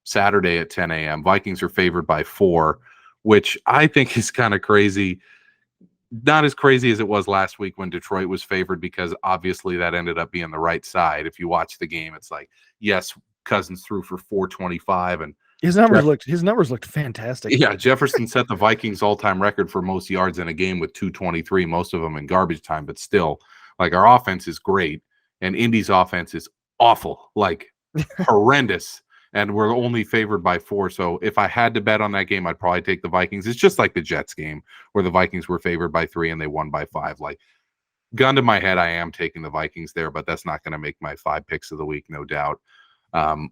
Saturday at 10 a.m. Vikings are favored by 4. Which I think is kind of crazy. Not as crazy as it was last week when Detroit was favored, because obviously that ended up being the right side. If you watch the game, it's like, yes, Cousins threw for 425 and his numbers looked fantastic. Yeah, Jefferson set the Vikings all-time record for most yards in a game with 223, most of them in garbage time, but still, like, our offense is great and Indy's offense is awful, like horrendous. And we're only favored by 4. So if I had to bet on that game, I'd probably take the Vikings. It's just like the Jets game where the Vikings were favored by 3 and they won by 5. Like, gun to my head, I am taking the Vikings there, but that's not going to make my 5 picks of the week, no doubt.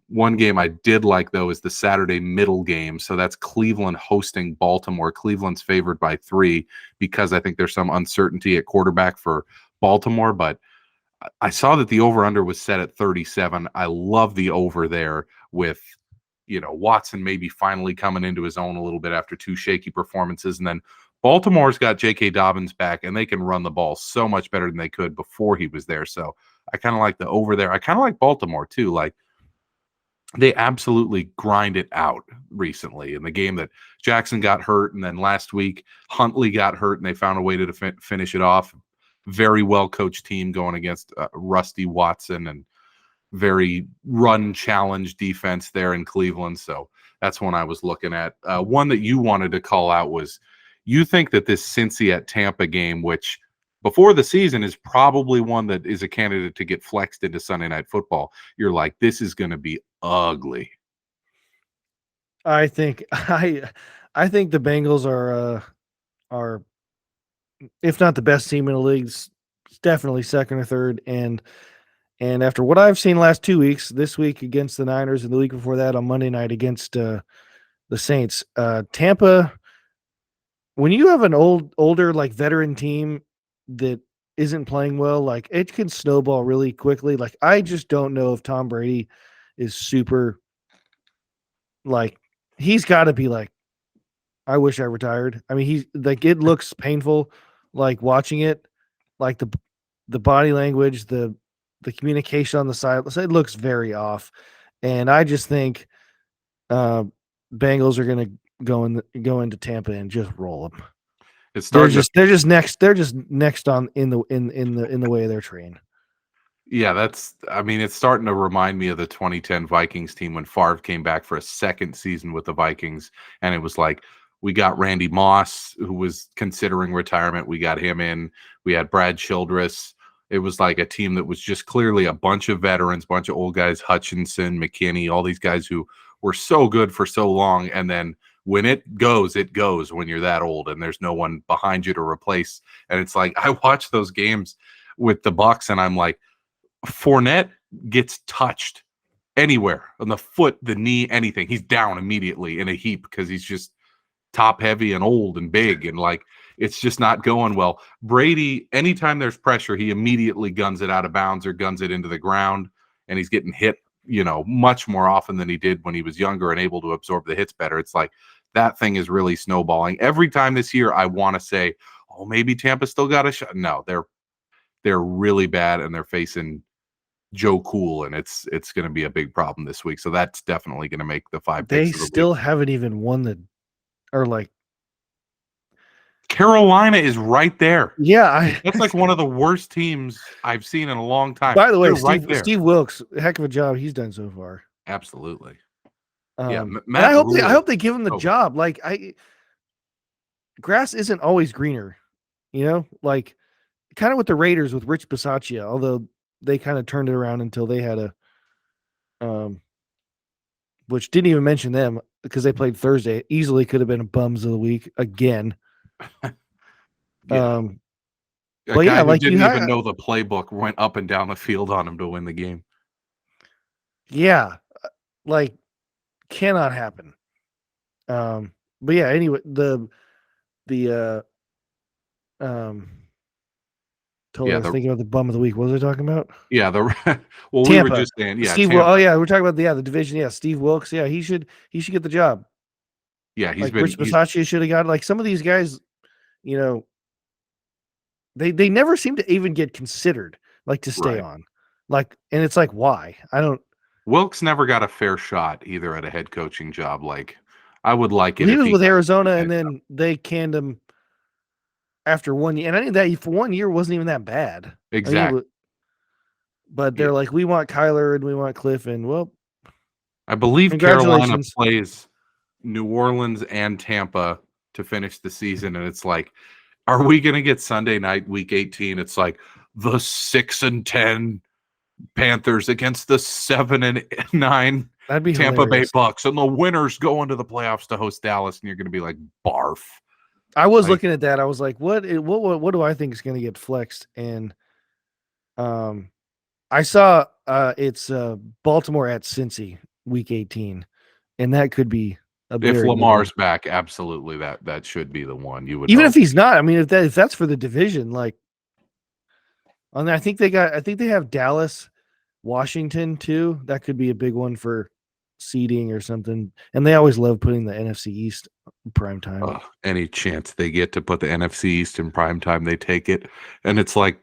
One game I did like, though, is the Saturday middle game. So that's Cleveland hosting Baltimore. Cleveland's favored by 3 because I think there's some uncertainty at quarterback for Baltimore, but I saw that the over-under was set at 37. I love the over there with, Watson maybe finally coming into his own a little bit after 2 shaky performances. And then Baltimore's got J.K. Dobbins back, and they can run the ball so much better than they could before he was there. So I kind of like the over there. I kind of like Baltimore, too. Like, they absolutely grind it out recently in the game that Jackson got hurt, and then last week Huntley got hurt, and they found a way to finish it off. Very well-coached team going against Rusty Watson and very run-challenged defense there in Cleveland. So that's one I was looking at. One that you wanted to call out was, you think that this Cincy at Tampa game, which before the season is probably one that is a candidate to get flexed into Sunday Night Football, you're like, this is going to be ugly. I think the Bengals are if not the best team in the league, definitely second or third. And after what I've seen last 2 weeks, this week against the Niners and the week before that on Monday night against the Saints, Tampa, when you have an older, like, veteran team that isn't playing well, like it can snowball really quickly. Like I just don't know if Tom Brady is super like he's got to be like I wish I retired. I mean, he's like it looks painful like watching it, like the body language, the communication on the side, it looks very off. And I just think Bengals are going to go into Tampa and just roll them. They're just next on in the way of their train. Yeah, it's starting to remind me of the 2010 Vikings team when Favre came back for a second season with the Vikings, and it was like we got Randy Moss, who was considering retirement. We got him in. We had Brad Childress. It was like a team that was just clearly a bunch of veterans, bunch of old guys, Hutchinson, McKinney, all these guys who were so good for so long, and then when it goes when you're that old and there's no one behind you to replace. And it's like I watch those games with the Bucs and I'm like, Fournette gets touched anywhere on the foot, the knee, anything. He's down immediately in a heap because he's just top heavy and old and big. And like, it's just not going well. Brady, anytime there's pressure, he immediately guns it out of bounds or guns it into the ground. And he's getting hit, much more often than he did when he was younger and able to absorb the hits better. It's like that thing is really snowballing. Every time this year, I want to say, oh, maybe Tampa still got a shot. No, they're really bad and they're facing Joe Cool, and it's going to be a big problem this week. So that's definitely going to make the 5 picks. They still haven't even won Carolina is right there. Yeah, that's like one of the worst teams I've seen in a long time. By the way, Steve Wilkes, heck of a job he's done so far. Absolutely. Yeah, I hope they give him the job. Like grass isn't always greener, like kind of with the Raiders with Rich Bisaccia, although they kind of turned it around until they had which didn't even mention them because they played Thursday. Easily could have been a bums of the week again. But yeah, like didn't even know the playbook went up and down the field on him to win the game. Yeah, like cannot happen. But yeah, anyway, thinking about the bum of the week. What was I talking about? Yeah, Tampa. We were just saying, yeah, Steve. We're talking about the division. Yeah, Steve Wilkes. Yeah, he should get the job. Yeah, Rich Bisaccia should have got like some of these guys. They never seem to even get considered like to stay on. Like, and it's like why? I don't. Wilkes never got a fair shot either at a head coaching job. Like, I would like it. He was with Arizona, and then they canned him after 1 year. And I think that for 1 year wasn't even that bad. Exactly. But they're like, we want Kyler and we want Cliff, and well, I believe Carolina plays New Orleans and Tampa to finish the season, and it's like, are we going to get Sunday night, week 18? It's like the 6-10 Panthers against the 7-9 Tampa Bay Bucks, and the winners go into the playoffs to host Dallas, and you're going to be like, barf. I was looking at that. I was like, what do I think is going to get flexed? And I saw it's Baltimore at Cincy week 18, and that could be if Lamar's back, absolutely that should be the one. You would even if he's not. I mean, if that's for the division, like, and I think they have Dallas, Washington too. That could be a big one for seeding or something. And they always love putting the NFC East prime time. Any chance they get to put the NFC East in prime time, they take it. And it's like,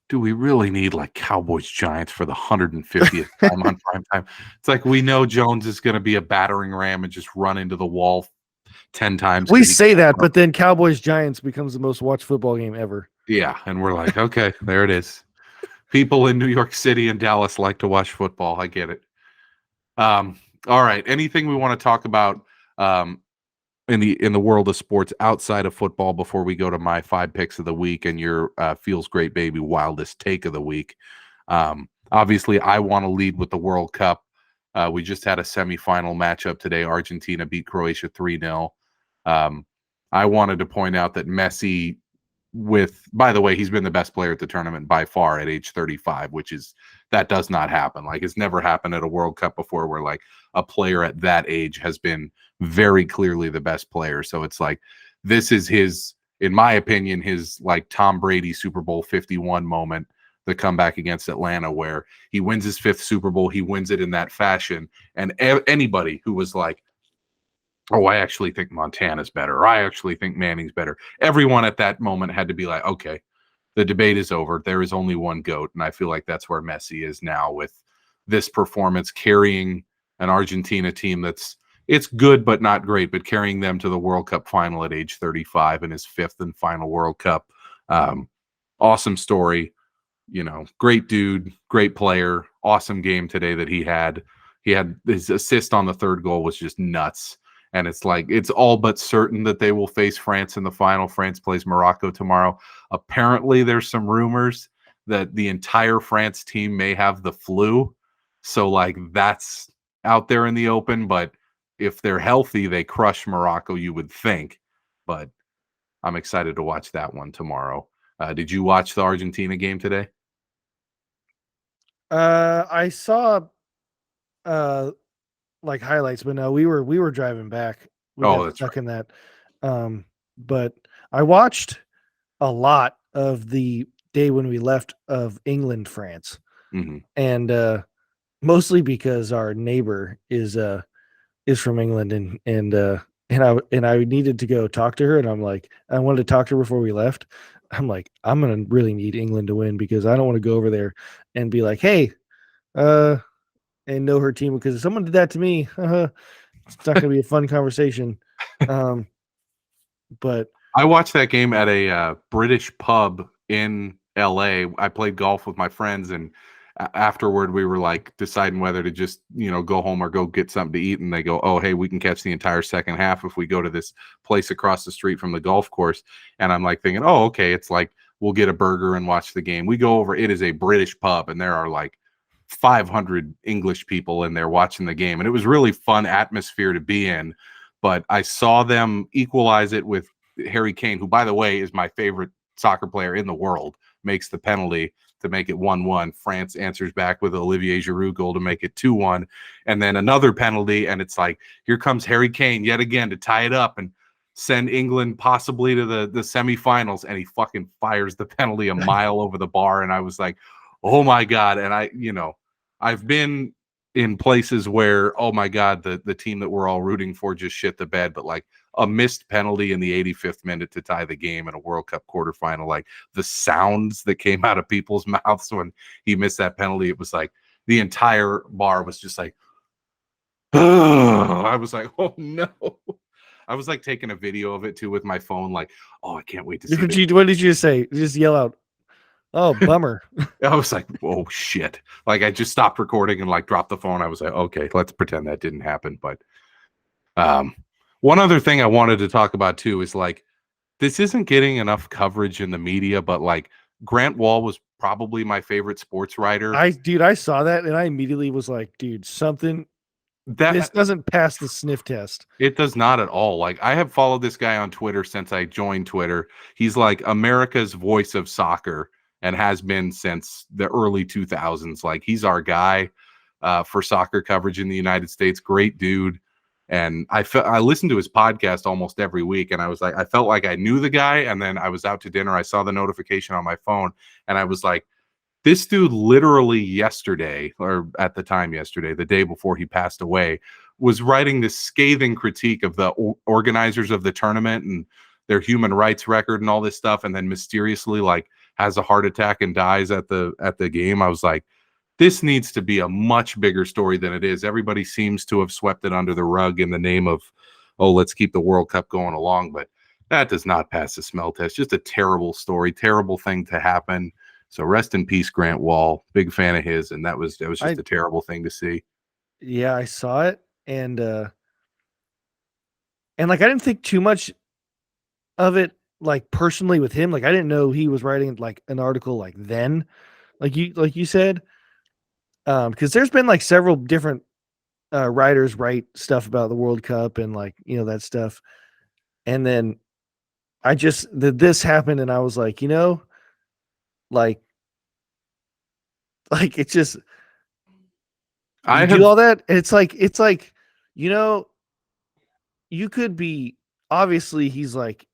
do we really need like Cowboys Giants for the 150th time on prime time? It's like we know Jones is going to be a battering ram and just run into the wall 10 times. We say that, but then Cowboys Giants becomes the most watched football game ever. Yeah, and we're like, okay, there it is. People in New York City and Dallas like to watch football. I get it. All right. Anything we want to talk about in the world of sports outside of football before we go to my 5 picks of the week and your feels great baby wildest take of the week? Obviously, I want to lead with the World Cup. We just had a semifinal matchup today. Argentina beat Croatia 3-0. I wanted to point out that Messi, by the way, he's been the best player at the tournament by far at age 35, that does not happen. Like, it's never happened at a World Cup before where like a player at that age has been very clearly the best player. So it's like, this is his in my opinion, his like Tom Brady Super Bowl 51 moment, the comeback against Atlanta, where he wins his 5th Super Bowl. He wins it in that fashion. And anybody who was like, oh, I actually think Montana's better, or I actually think Manning's better, everyone at that moment had to be like, okay, the debate is over. There is only one GOAT. And I feel like that's where Messi is now with this performance, carrying an Argentina team it's good but not great, but carrying them to the World Cup final at age 35 in his 5th and final World Cup. Awesome story. Great dude, great player, awesome game today that he had. He had his assist on the 3rd goal was just nuts. And it's like, it's all but certain that they will face France in the final. France plays Morocco tomorrow. Apparently, there's some rumors that the entire France team may have the flu. So, like, that's out there in the open. But if they're healthy, they crush Morocco, you would think. But I'm excited to watch that one tomorrow. Did you watch the Argentina game today? I saw like highlights, but no, we were driving back. We got stuck in that. But I watched a lot of the day when we left of England, France. Mm-hmm. And mostly because our neighbor is from England, and I needed to go talk to her, and I'm like, I wanted to talk to her before we left. I'm like, I'm gonna really need England to win, because I don't want to go over there and be like, hey, and know her team, because if someone did that to me, it's not gonna be a fun conversation. But I watched that game at a British pub in LA. I played golf with my friends, and afterward we were like deciding whether to just go home or go get something to eat, and they go, oh hey, we can catch the entire second half if we go to this place across the street from the golf course. And I'm like thinking, oh okay, it's like we'll get a burger and watch the game. We go over, it is a British pub, and there are like 500 English people in there watching the game, and it was really fun atmosphere to be in. But I saw them equalize it with Harry Kane, who, by the way, is my favorite soccer player in the world, makes the penalty to make it 1-1. France answers back with Olivier Giroud goal to make it 2-1. And then another penalty, and it's like, here comes Harry Kane yet again to tie it up and send England possibly to the semifinals. And he fucking fires the penalty a mile over the bar. And I was like, oh my God. And I've been in places where, oh my God, the team that we're all rooting for just shit the bed, but like a missed penalty in the 85th minute to tie the game in a World Cup quarterfinal, like the sounds that came out of people's mouths when he missed that penalty, it was like the entire bar was just like, I was like, oh no. I was like taking a video of it too with my phone, like, oh, I can't wait to see what did you say? Just yell out, oh, bummer. I was like, oh shit. Like I just stopped recording and like dropped the phone. I was like, okay, let's pretend that didn't happen. But one other thing I wanted to talk about too is like, this isn't getting enough coverage in the media, but like Grant Wall was probably my favorite sports writer. I saw that and I immediately was like, dude, this doesn't pass the sniff test. It does not at all. Like I have followed this guy on Twitter since I joined Twitter. He's like America's voice of soccer, and has been since the early 2000s. Like he's our guy for soccer coverage in the United States. Great dude. And I listened to his podcast almost every week, and I was like, I felt like I knew the guy. And then I was out to dinner. I saw the notification on my phone, and I was like, this dude literally yesterday, or at the time yesterday, the day before he passed away, was writing this scathing critique of the organizers of the tournament and their human rights record and all this stuff, and then mysteriously like has a heart attack and dies at the game. I was like, this needs to be a much bigger story than it is. Everybody seems to have swept it under the rug in the name of, oh, let's keep the World Cup going along. But that does not pass the smell test. Just a terrible story, terrible thing to happen. So rest in peace, Grant Wall. Big fan of his, and that was just a terrible thing to see. Yeah, I saw it, and like I didn't think too much of it, like personally with him. Like I didn't know he was writing like an article like then, like you said, because there's been like several different writers write stuff about the World Cup and like that stuff, and then this happened, and I was like, like it's just I do all that, and it's like you could be, obviously he's like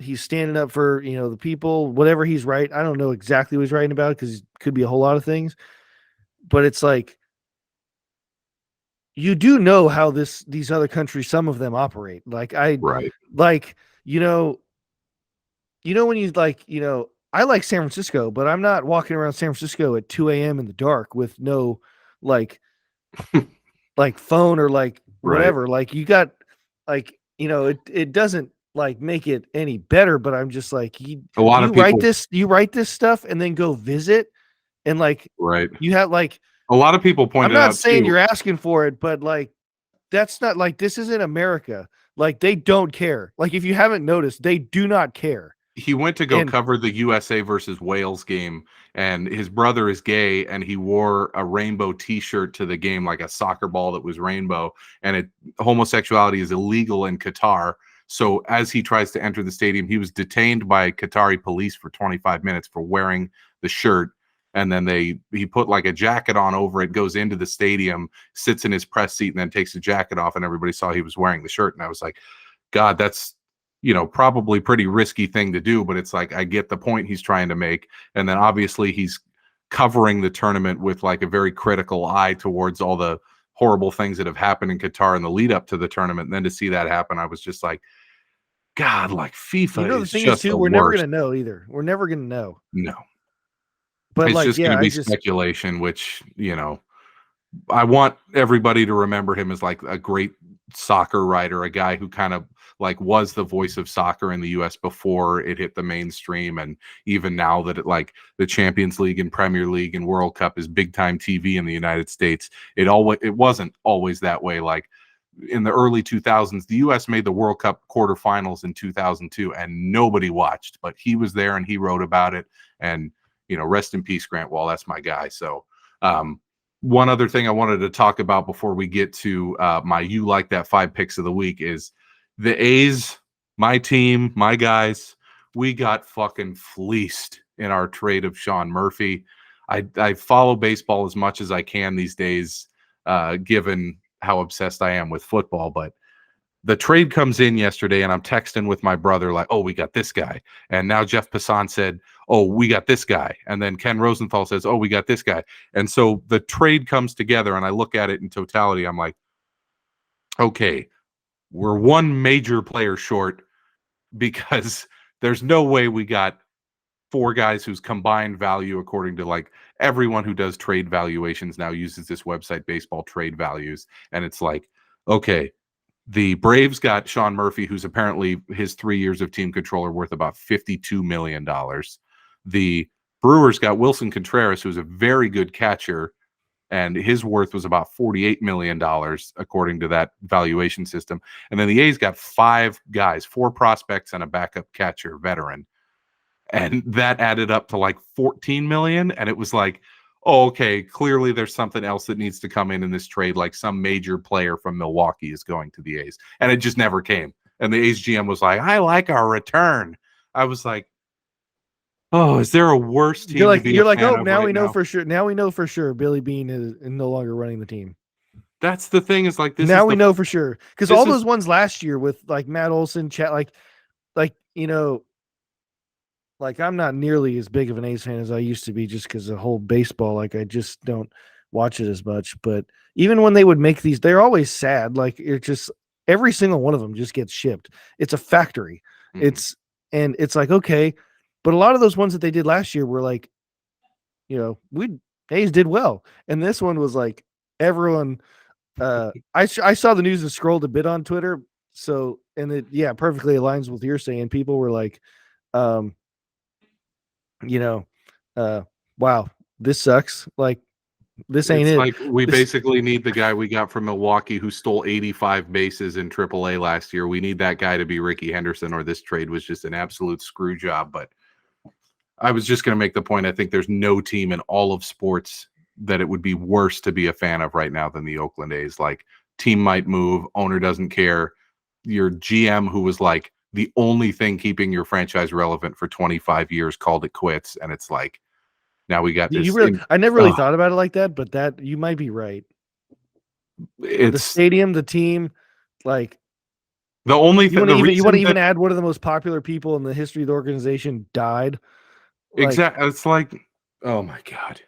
he's standing up for, the people, whatever he's right. I don't know exactly what he's writing about because it could be a whole lot of things, but it's like, you do know how these other countries, some of them operate. Like Right. like, when you like, I like San Francisco, but I'm not walking around San Francisco at 2 a.m. in the dark with no like like phone or like Right. whatever. Like you got like, it doesn't like make it any better, but I'm just like, A lot of people, you write this stuff and then go visit and like right. you have like, A lot of people I'm pointed not out saying too. you're asking for it, but like that's not like, this isn't America. Like they don't care. Like if you haven't noticed, they do not care. He went to go And cover the USA versus Wales game, and his brother is gay, and he wore a rainbow T-shirt to the game, like a soccer ball that was rainbow. And homosexuality is illegal in Qatar. So as he tries to enter the stadium, he was detained by Qatari police for 25 minutes for wearing the shirt. And then he put like a jacket on over it, goes into the stadium, sits in his press seat, and then takes the jacket off, and everybody saw he was wearing the shirt. And I was like, God, that's probably pretty risky thing to do, but it's like I get the point he's trying to make. And then obviously he's covering the tournament with like a very critical eye towards all the horrible things that have happened in Qatar in the lead up to the tournament. And then to see that happen, I was just like, God, like FIFA the is thing is just too, the we're never worst. gonna know either. We're never gonna know. No, But it's like, just going yeah, to be speculation, which, I want everybody to remember him as like a great soccer writer, a guy who kind of like was the voice of soccer in the US before it hit the mainstream. And even now that the Champions League and Premier League and World Cup is big time TV in the United States, it wasn't always that way. Like in the early 2000s, the US made the World Cup quarterfinals in 2002 and nobody watched, but he was there and he wrote about it. And, rest in peace, Grant Wall. That's my guy. So, one other thing I wanted to talk about before we get to my You Like That 5 picks of the week is the A's, my team, my guys. We got fucking fleeced in our trade of Sean Murphy. I follow baseball as much as I can these days, given how obsessed I am with football. But the trade comes in yesterday, and I'm texting with my brother like, oh, we got this guy. And now Jeff Passan said, oh, we got this guy. And then Ken Rosenthal says, oh, we got this guy. And so the trade comes together, and I look at it in totality. I'm like, okay, we're one major player short because there's no way we got 4 guys whose combined value, according to like everyone who does trade valuations now uses this website, Baseball Trade Values. And it's like, okay, the Braves got Sean Murphy, who's apparently his 3 years of team control are worth about $52 million. The Brewers got Wilson Contreras, who's a very good catcher, and his worth was about $48 million, according to that valuation system. And then the A's got 5 guys, 4 prospects, and a backup catcher, veteran. And that added up to like 14 million. And it was like, oh, okay, clearly there's something else that needs to come in this trade, like some major player from Milwaukee is going to the A's. And it just never came. And the A's GM was like, I like our return. I was like, oh, is there a worse team to be a fan oh, of now right we know now? for sure. Now we know for sure Billy Beane is no longer running the team. That's the thing, is like, Now we know for sure. Because all those ones last year with like Matt Olson, chat, like, like I'm not nearly as big of an A's fan as I used to be, just because the whole baseball, like I just don't watch it as much. But even when they would make these, they're always sad. Like it just, every single one of them just gets shipped. It's a factory. Mm-hmm. It's like, okay. But a lot of those ones that they did last year were like, A's did well. And this one was like everyone, I saw the news and scrolled a bit on Twitter. So, and it, perfectly aligns with what you're saying. People were like, wow, this sucks. Like, this ain't It's it. like we basically need the guy we got from Milwaukee who stole 85 bases in AAA last year. We need that guy to be Ricky Henderson, or this trade was just an absolute screw job. But I was just going to make the point, I think there's no team in all of sports that it would be worse to be a fan of right now than the Oakland A's. Like, team might move, owner doesn't care. Your GM, who was like the only thing keeping your franchise relevant for 25 years, called it quits. And it's like, now we got this. I never really thought about it like that, but that you might be right. It's the stadium, the team, like The only thing, you want to even add one of the most popular people in the history of the organization died. Exactly. It's like, oh my God.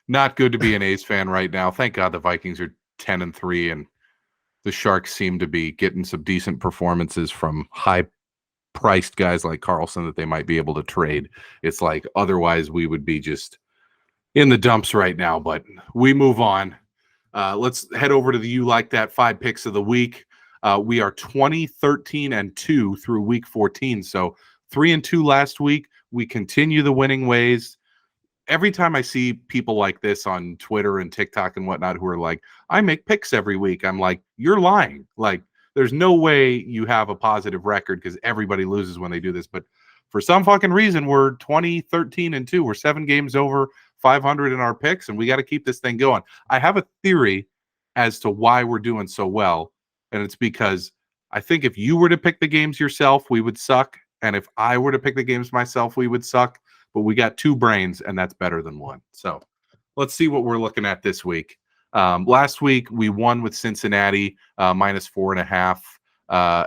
Not good to be an A's fan right now. Thank God the Vikings are 10-3, and the Sharks seem to be getting some decent performances from high-priced guys like Carlson that they might be able to trade. It's like otherwise we would be just in the dumps right now, but we move on. Let's head over to the You Like That 5 picks of the week. We are 20-13-2 through week 14. So 3-2 last week. We continue the winning ways. Every time I see people like this on Twitter and TikTok and whatnot who are like, I make picks every week, I'm like, you're lying. Like, there's no way you have a positive record because everybody loses when they do this. But for some fucking reason, we're 20-13-2. We're 7 games over 500 in our picks, and we got to keep this thing going. I have a theory as to why we're doing so well, and it's because I think if you were to pick the games yourself, we would suck. And if I were to pick the games myself, we would suck. But we got 2 brains, and that's better than 1. So let's see what we're looking at this week. Last week, we won with Cincinnati -4.5,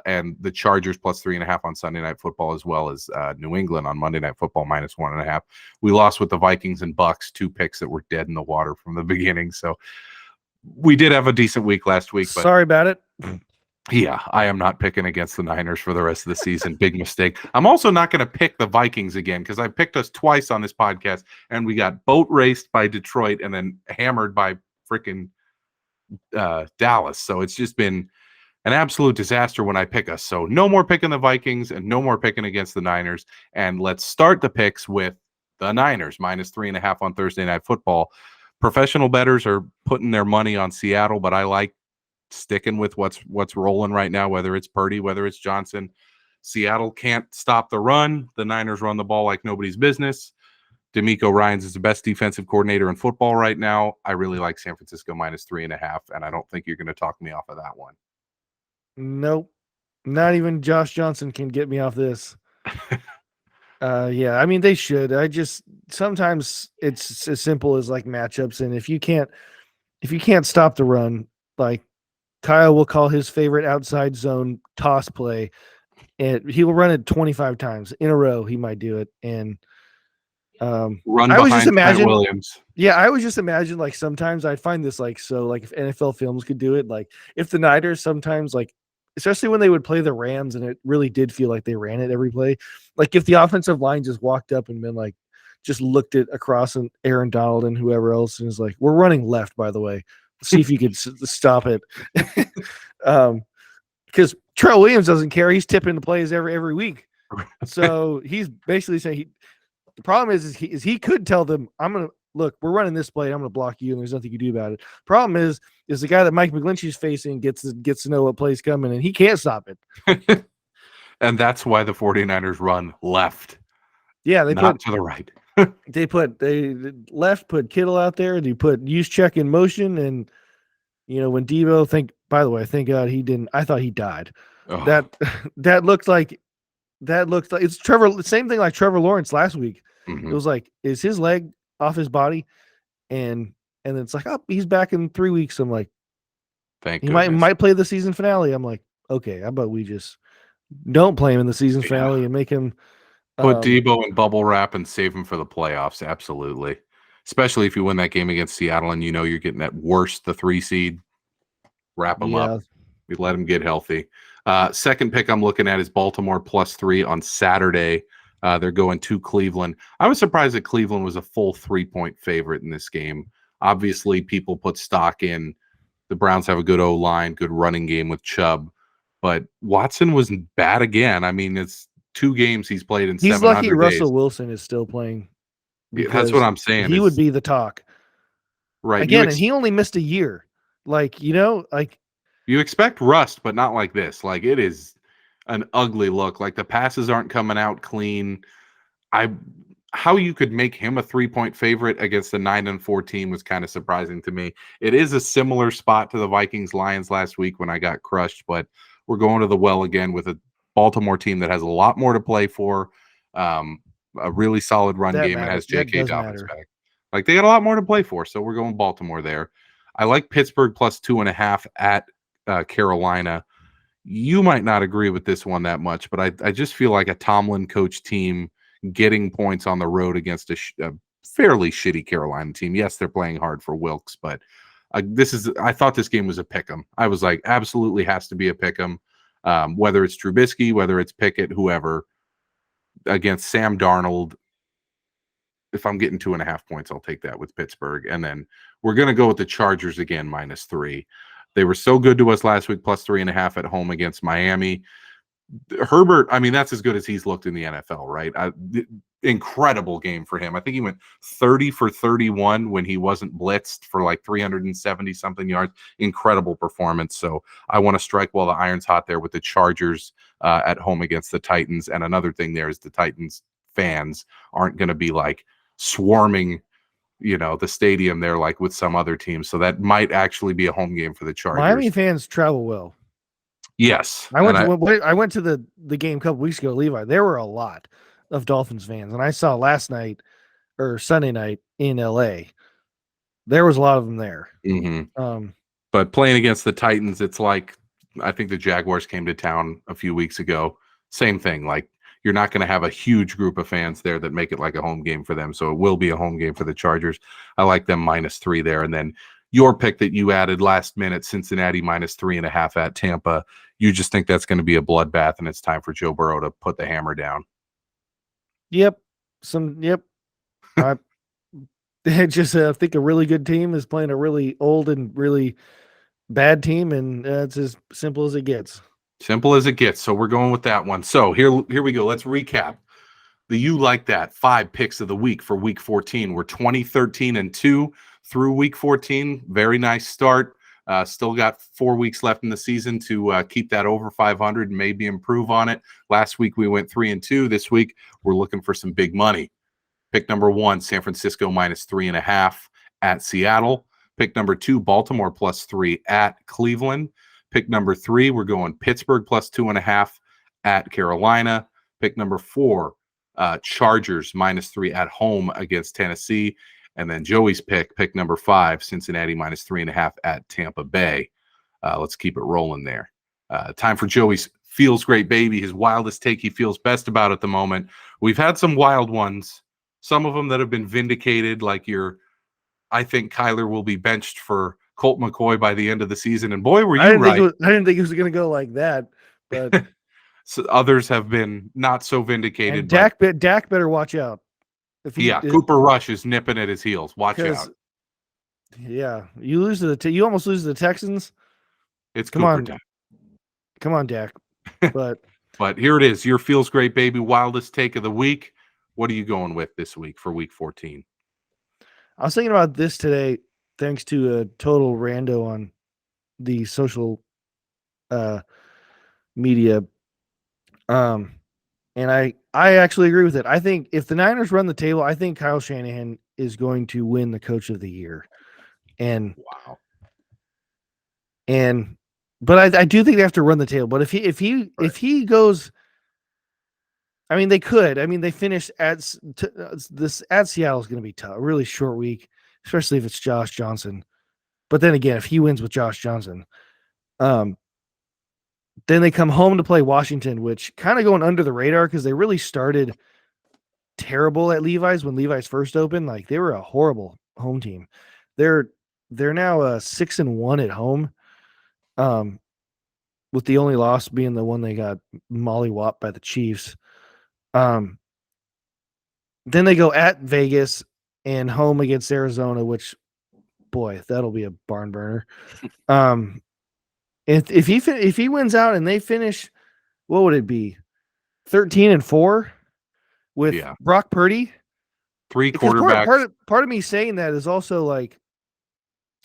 and the Chargers +3.5 on Sunday Night Football, as well as New England on Monday Night Football -1.5. We lost with the Vikings and Bucks, 2 picks that were dead in the water from the beginning. So we did have a decent week last week. But sorry about it. Yeah, I am not picking against the Niners for the rest of the season. Big mistake. I'm also not going to pick the Vikings again because I picked us twice on this podcast, and we got boat raced by Detroit and then hammered by freaking Dallas. So it's just been an absolute disaster when I pick us. So no more picking the Vikings and no more picking against the Niners. And let's start the picks with the Niners -3.5 on Thursday Night Football. Professional bettors are putting their money on Seattle, but I like sticking with what's rolling right now, whether it's Purdy, whether it's Johnson. Seattle can't stop the run. The Niners run the ball like nobody's business. DeMeco Ryans is the best defensive coordinator in football right now. I really like San Francisco -3.5, and I don't think you're going to talk me off of that one. Nope. Not even Josh Johnson can get me off this. Yeah, I mean, they should. Sometimes it's as simple as like matchups. And if you can't stop the run, like Kyle will call his favorite outside zone toss play, and he will run it 25 times in a row. He might do it. And run I behind Trent Williams. Yeah, I would just imagine like sometimes I'd find this like so like if NFL Films could do it, like if the Niners sometimes like especially when they would play the Rams and it really did feel like they ran it every play. Like if the offensive line just walked up and been like just looked at across and Aaron Donald and whoever else and is like, we're running left, by the way. See if you could stop it. Because Trent Williams doesn't care. He's tipping the plays every week. So he's basically saying the problem is he could tell them, I'm going to look, we're running this play. I'm going to block you. And there's nothing you can do about it. Problem is the guy that Mike McGlinchey's facing gets to know what play's coming and he can't stop it. And that's why the 49ers run left. Yeah. Not to the right. They left, put Kittle out there, and he put Juszczyk in motion. And, when Debo, thank God he didn't. I thought he died. Oh. That looked like it's Trevor. Same thing like Trevor Lawrence last week. Mm-hmm. It was like, is his leg off his body? And it's like, oh, he's back in 3 weeks. I'm like, thank you might play the season finale. I'm like, okay, how about we just don't play him in the season finale and make him. Put Debo in bubble wrap and save him for the playoffs. Absolutely. Especially if you win that game against Seattle and you're getting at worst the 3 seed. Wrap them up. We let them get healthy. Second pick I'm looking at is Baltimore +3 on Saturday. They're going to Cleveland. I was surprised that Cleveland was a full 3-point favorite in this game. Obviously, people put stock in the Browns have a good O-line, good running game with Chubb. But Watson was bad again. I mean, it's 2 games he's played in 700 days. He's lucky Russell Wilson is still playing. Yeah, that's what I'm saying. He would be the talk. Right. Again, and he only missed a year. Like, you expect rust, but not like this. Like, it is an ugly look. Like, the passes aren't coming out clean. How you could make him a 3-point favorite against a 9-4 team was kind of surprising to me. It is a similar spot to the Vikings Lions last week when I got crushed, but we're going to the well again with a Baltimore team that has a lot more to play for, a really solid run game and has J.K. Dobbins back. Like, they got a lot more to play for, so we're going Baltimore there. I like Pittsburgh +2.5 at Carolina. You might not agree with this one that much, but I just feel like a Tomlin coach team getting points on the road against a fairly shitty Carolina team. Yes, they're playing hard for Wilkes, but I thought this game was a pick 'em. I was like, absolutely has to be a pick 'em. Whether it's Trubisky, whether it's Pickett, whoever, against Sam Darnold. If I'm getting 2.5 points, I'll take that with Pittsburgh. And then we're going to go with the Chargers again, -3. They were so good to us last week, +3.5 at home against Miami. Herbert, I mean, that's as good as he's looked in the NFL, right? Incredible game for him. I think he went 30 for 31 when he wasn't blitzed for like 370 something yards. Incredible performance. So I want to strike while the iron's hot there with the Chargers at home against the Titans. And another thing there is the Titans fans aren't going to be like swarming the stadium there like with some other teams. So that might actually be a home game for the Chargers. Miami fans travel well. Yes. I went to the game a couple weeks ago, Levi. There were a lot of Dolphins fans. And I saw last night or Sunday night in LA. There was a lot of them there. Mm-hmm. But playing against the Titans, it's like, I think the Jaguars came to town a few weeks ago. Same thing. Like, you're not going to have a huge group of fans there that make it like a home game for them. So it will be a home game for the Chargers. I like them -3 there. And then your pick that you added last minute, Cincinnati -3.5 at Tampa. You just think that's going to be a bloodbath and it's time for Joe Burrow to put the hammer down. Yep. I just think a really good team is playing a really old and really bad team. And it's as simple as it gets. Simple as it gets. So we're going with that one. So here we go. Let's recap. The You Like That 5 picks of the week for week 14. We're 20-13-2 through week 14. Very nice start. Still got 4 weeks left in the season to keep that over 500 and maybe improve on it. Last week we went 3-2. This week we're looking for some big money. Pick number 1, San Francisco -3.5 at Seattle. Pick number 2, Baltimore +3 at Cleveland. Pick number 3, we're going Pittsburgh +2.5 at Carolina. Pick number 4, Chargers -3 at home against Tennessee. And then Joey's pick number 5, Cincinnati -3.5 at Tampa Bay. Let's keep it rolling there. Time for Joey's Feels Great Baby, his wildest take he feels best about at the moment. We've had some wild ones, some of them that have been vindicated, like I think Kyler will be benched for Colt McCoy by the end of the season. And boy, were you right. I didn't think it was going to go like that. But so others have been not so vindicated. Dak better watch out. Cooper Rush is nipping at his heels. Watch out. Yeah, you almost lose to the Texans. It's Cooper time. Come on, Dak. But here it is. Your Feels Great Baby wildest take of the week. What are you going with this week for week 14? I was thinking about this today, thanks to a total rando on the social media. And I actually agree with it. I think if the Niners run the table, I think Kyle Shanahan is going to win the Coach of the Year. And wow. But I do think they have to run the table. But if he goes, I mean, they could. I mean, they finish at Seattle is going to be tough. A really short week, especially if it's Josh Johnson. But then again, if he wins with Josh Johnson, then they come home to play Washington, which kind of going under the radar because they really started terrible at Levi's when Levi's first opened. Like, they were a horrible home team. They're now 6-1 at home, with the only loss being the one they got mollywopped by the Chiefs. Then they go at Vegas and home against Arizona, which, boy, that'll be a barn burner. If he wins out and they finish, what would it be? 13-4 with Brock Purdy, 3 quarterbacks. Part of me saying that is also like,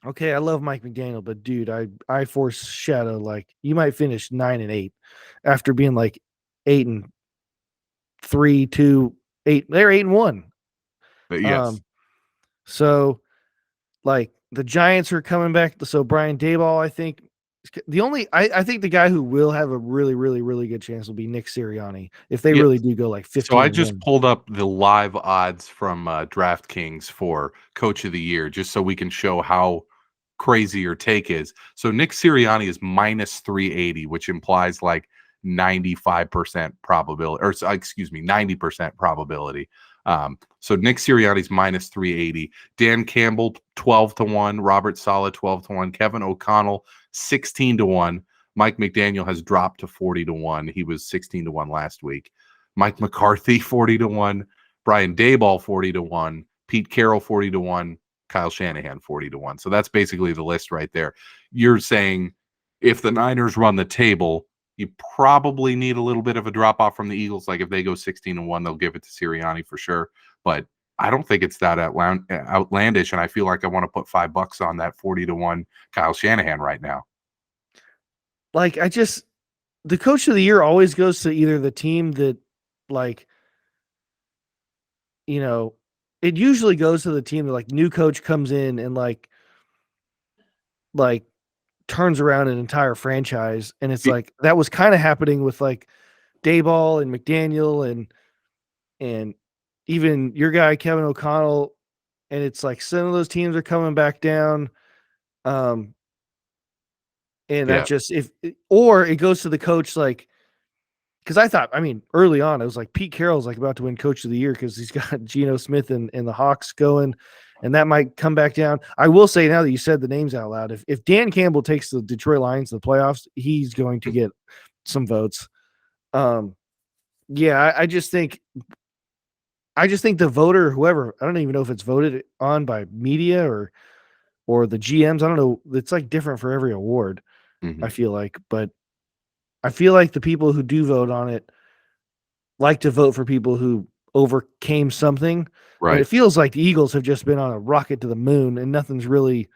okay, I love Mike McDaniel, but dude, I foreshadow like you might finish 9-8 after being like 8-3, 2-8. They're 8-1. Yes. So like the Giants are coming back. So Brian Daboll, I think I think the guy who will have a really, really, really good chance will be Nick Sirianni if they really do go like 15. So I just pulled up the live odds from DraftKings for Coach of the Year, just so we can show how crazy your take is. So Nick Sirianni is minus 380, which implies like 95% probability, or excuse me, 90% probability. So Nick Sirianni's minus 380, Dan Campbell 12-1, Robert Saleh 12-1, Kevin O'Connell 16-1. Mike McDaniel has dropped to 40-1. He was 16-1 last week. Mike McCarthy 40-1, Brian Daboll 40-1, Pete Carroll 40-1, Kyle Shanahan 40-1. So that's basically the list right there. You're saying if the Niners run the table, you probably need a little bit of a drop off from the Eagles. Like if they go 16-1, they'll give it to Sirianni for sure. But I don't think it's that outlandish, and I feel like I want to put $5 on that 40-1 Kyle Shanahan right now. Like the coach of the year always goes to either the team that, like, you know, it usually goes to the team that, like, new coach comes in and like turns around an entire franchise. And it's like, that was kind of happening with like Daboll and McDaniel and even your guy, Kevin O'Connell. And it's like some of those teams are coming back down. And that just, or it goes to the coach, like, because I thought, I mean, early on, it was like Pete Carroll's like about to win Coach of the Year because he's got Geno Smith and the Hawks going, and that might come back down. I will say, now that you said the names out loud, if Dan Campbell takes the Detroit Lions to the playoffs, he's going to get some votes. Yeah, I just think the voter, whoever, I don't even know if it's voted on by media or the GMs. I don't know. It's like different for every award. I feel like, but I feel like the people who do vote on it like to vote for people who overcame something. Right. And it feels like the Eagles have just been on a rocket to the moon and nothing's really,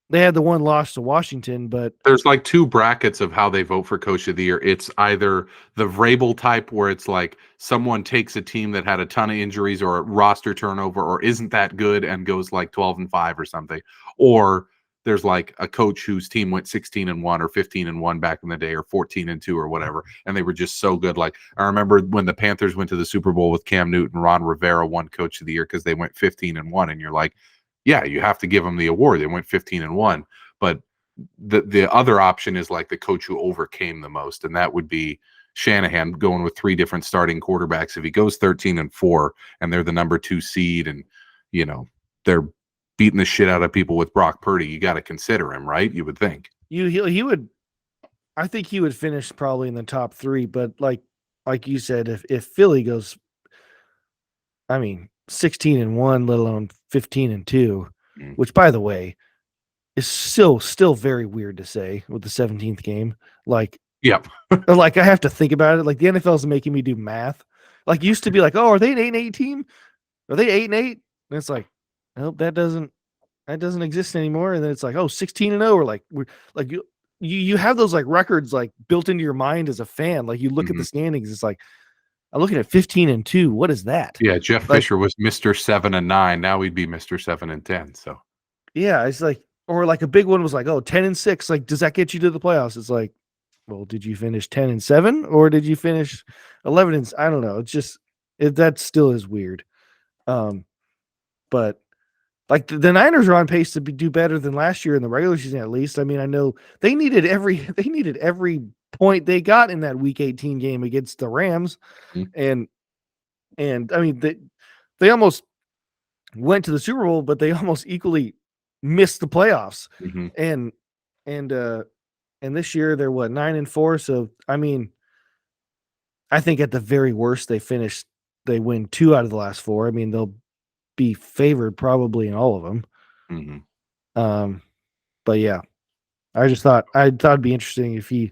they had the one loss to Washington, but there's like two brackets of how they vote for Coach of the Year. It's either the Vrabel type, where it's like someone takes a team that had a ton of injuries or a roster turnover or isn't that good and goes like 12-5 or something, or there's like a coach whose team went 16-1 or 15-1 back in the day, or 14-2 or whatever, and they were just so good. Like I remember when the Panthers went to the Super Bowl with Cam Newton, Ron Rivera won Coach of the Year because they went 15-1, and you're like, yeah, you have to give them the award. They went 15-1, but the other option is like the coach who overcame the most, and that would be Shanahan going with three different starting quarterbacks. If he goes 13-4 and they're the number 2 seed, and you know they're beating the shit out of people with Brock Purdy, you got to consider him, right? You would think he would. I think he would finish probably in the top 3. But like you said, if Philly goes, I mean, 16-1, let alone 15-2, which by the way is still very weird to say with the 17th game. Like, yep. Like I have to think about it. Like the NFL is making me do math. Like used to be like, oh, are they an 8-8 team? Are they 8-8? And it's like, nope, that doesn't exist anymore. And then it's like, oh, 16-0, or like we're like you have those like records like built into your mind as a fan. Like you look at the standings, it's like, I'm looking at 15-2. What is that? Yeah, Jeff Fisher was Mr. 7-9. Now he'd be Mr. 7-10. So yeah, it's like, or like a big one was like, oh, 10-6. Like, does that get you to the playoffs? It's like, well, did you finish 10-7 or did you finish 11? I don't know. It's just that still is weird. But like the Niners are on pace to do better than last year in the regular season, at least. I mean, I know they needed every point they got in that Week 18 game against the Rams, and I mean they almost went to the Super Bowl, but they almost equally missed the playoffs. And this year they're 9-4. So I mean, I think at the very worst they win 2 out of the last 4. I mean, they'll be favored probably in all of them. But yeah, I thought it'd be interesting if he's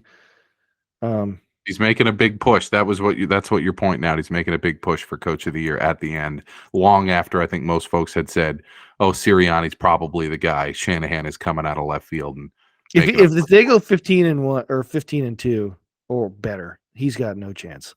making a big push. That's what you're pointing out. He's making a big push for Coach of the Year at the end, long after I think most folks had said, oh, Sirianni's probably the guy. Shanahan is coming out of left field. And if they go 15-1 or 15-2 or better, he's got no chance.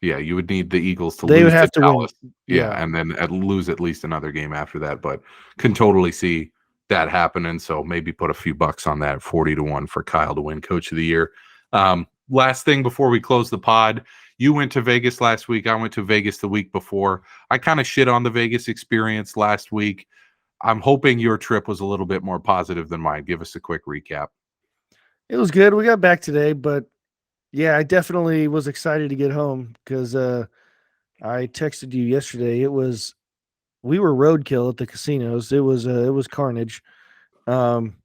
Yeah, you would need the Eagles to they lose would have to Dallas. win. Yeah, and then lose at least another game after that. But can totally see that happening. So maybe put a few bucks on that, 40-1 for Kyle to win Coach of the Year. Last thing before we close the pod, you went to Vegas last week. I went to Vegas the week before. I kind of shit on the Vegas experience last week. I'm hoping your trip was a little bit more positive than mine. Give us a quick recap. It was good. We got back today, but yeah, I definitely was excited to get home because I texted you yesterday. We were roadkill at the casinos. It was carnage. Um,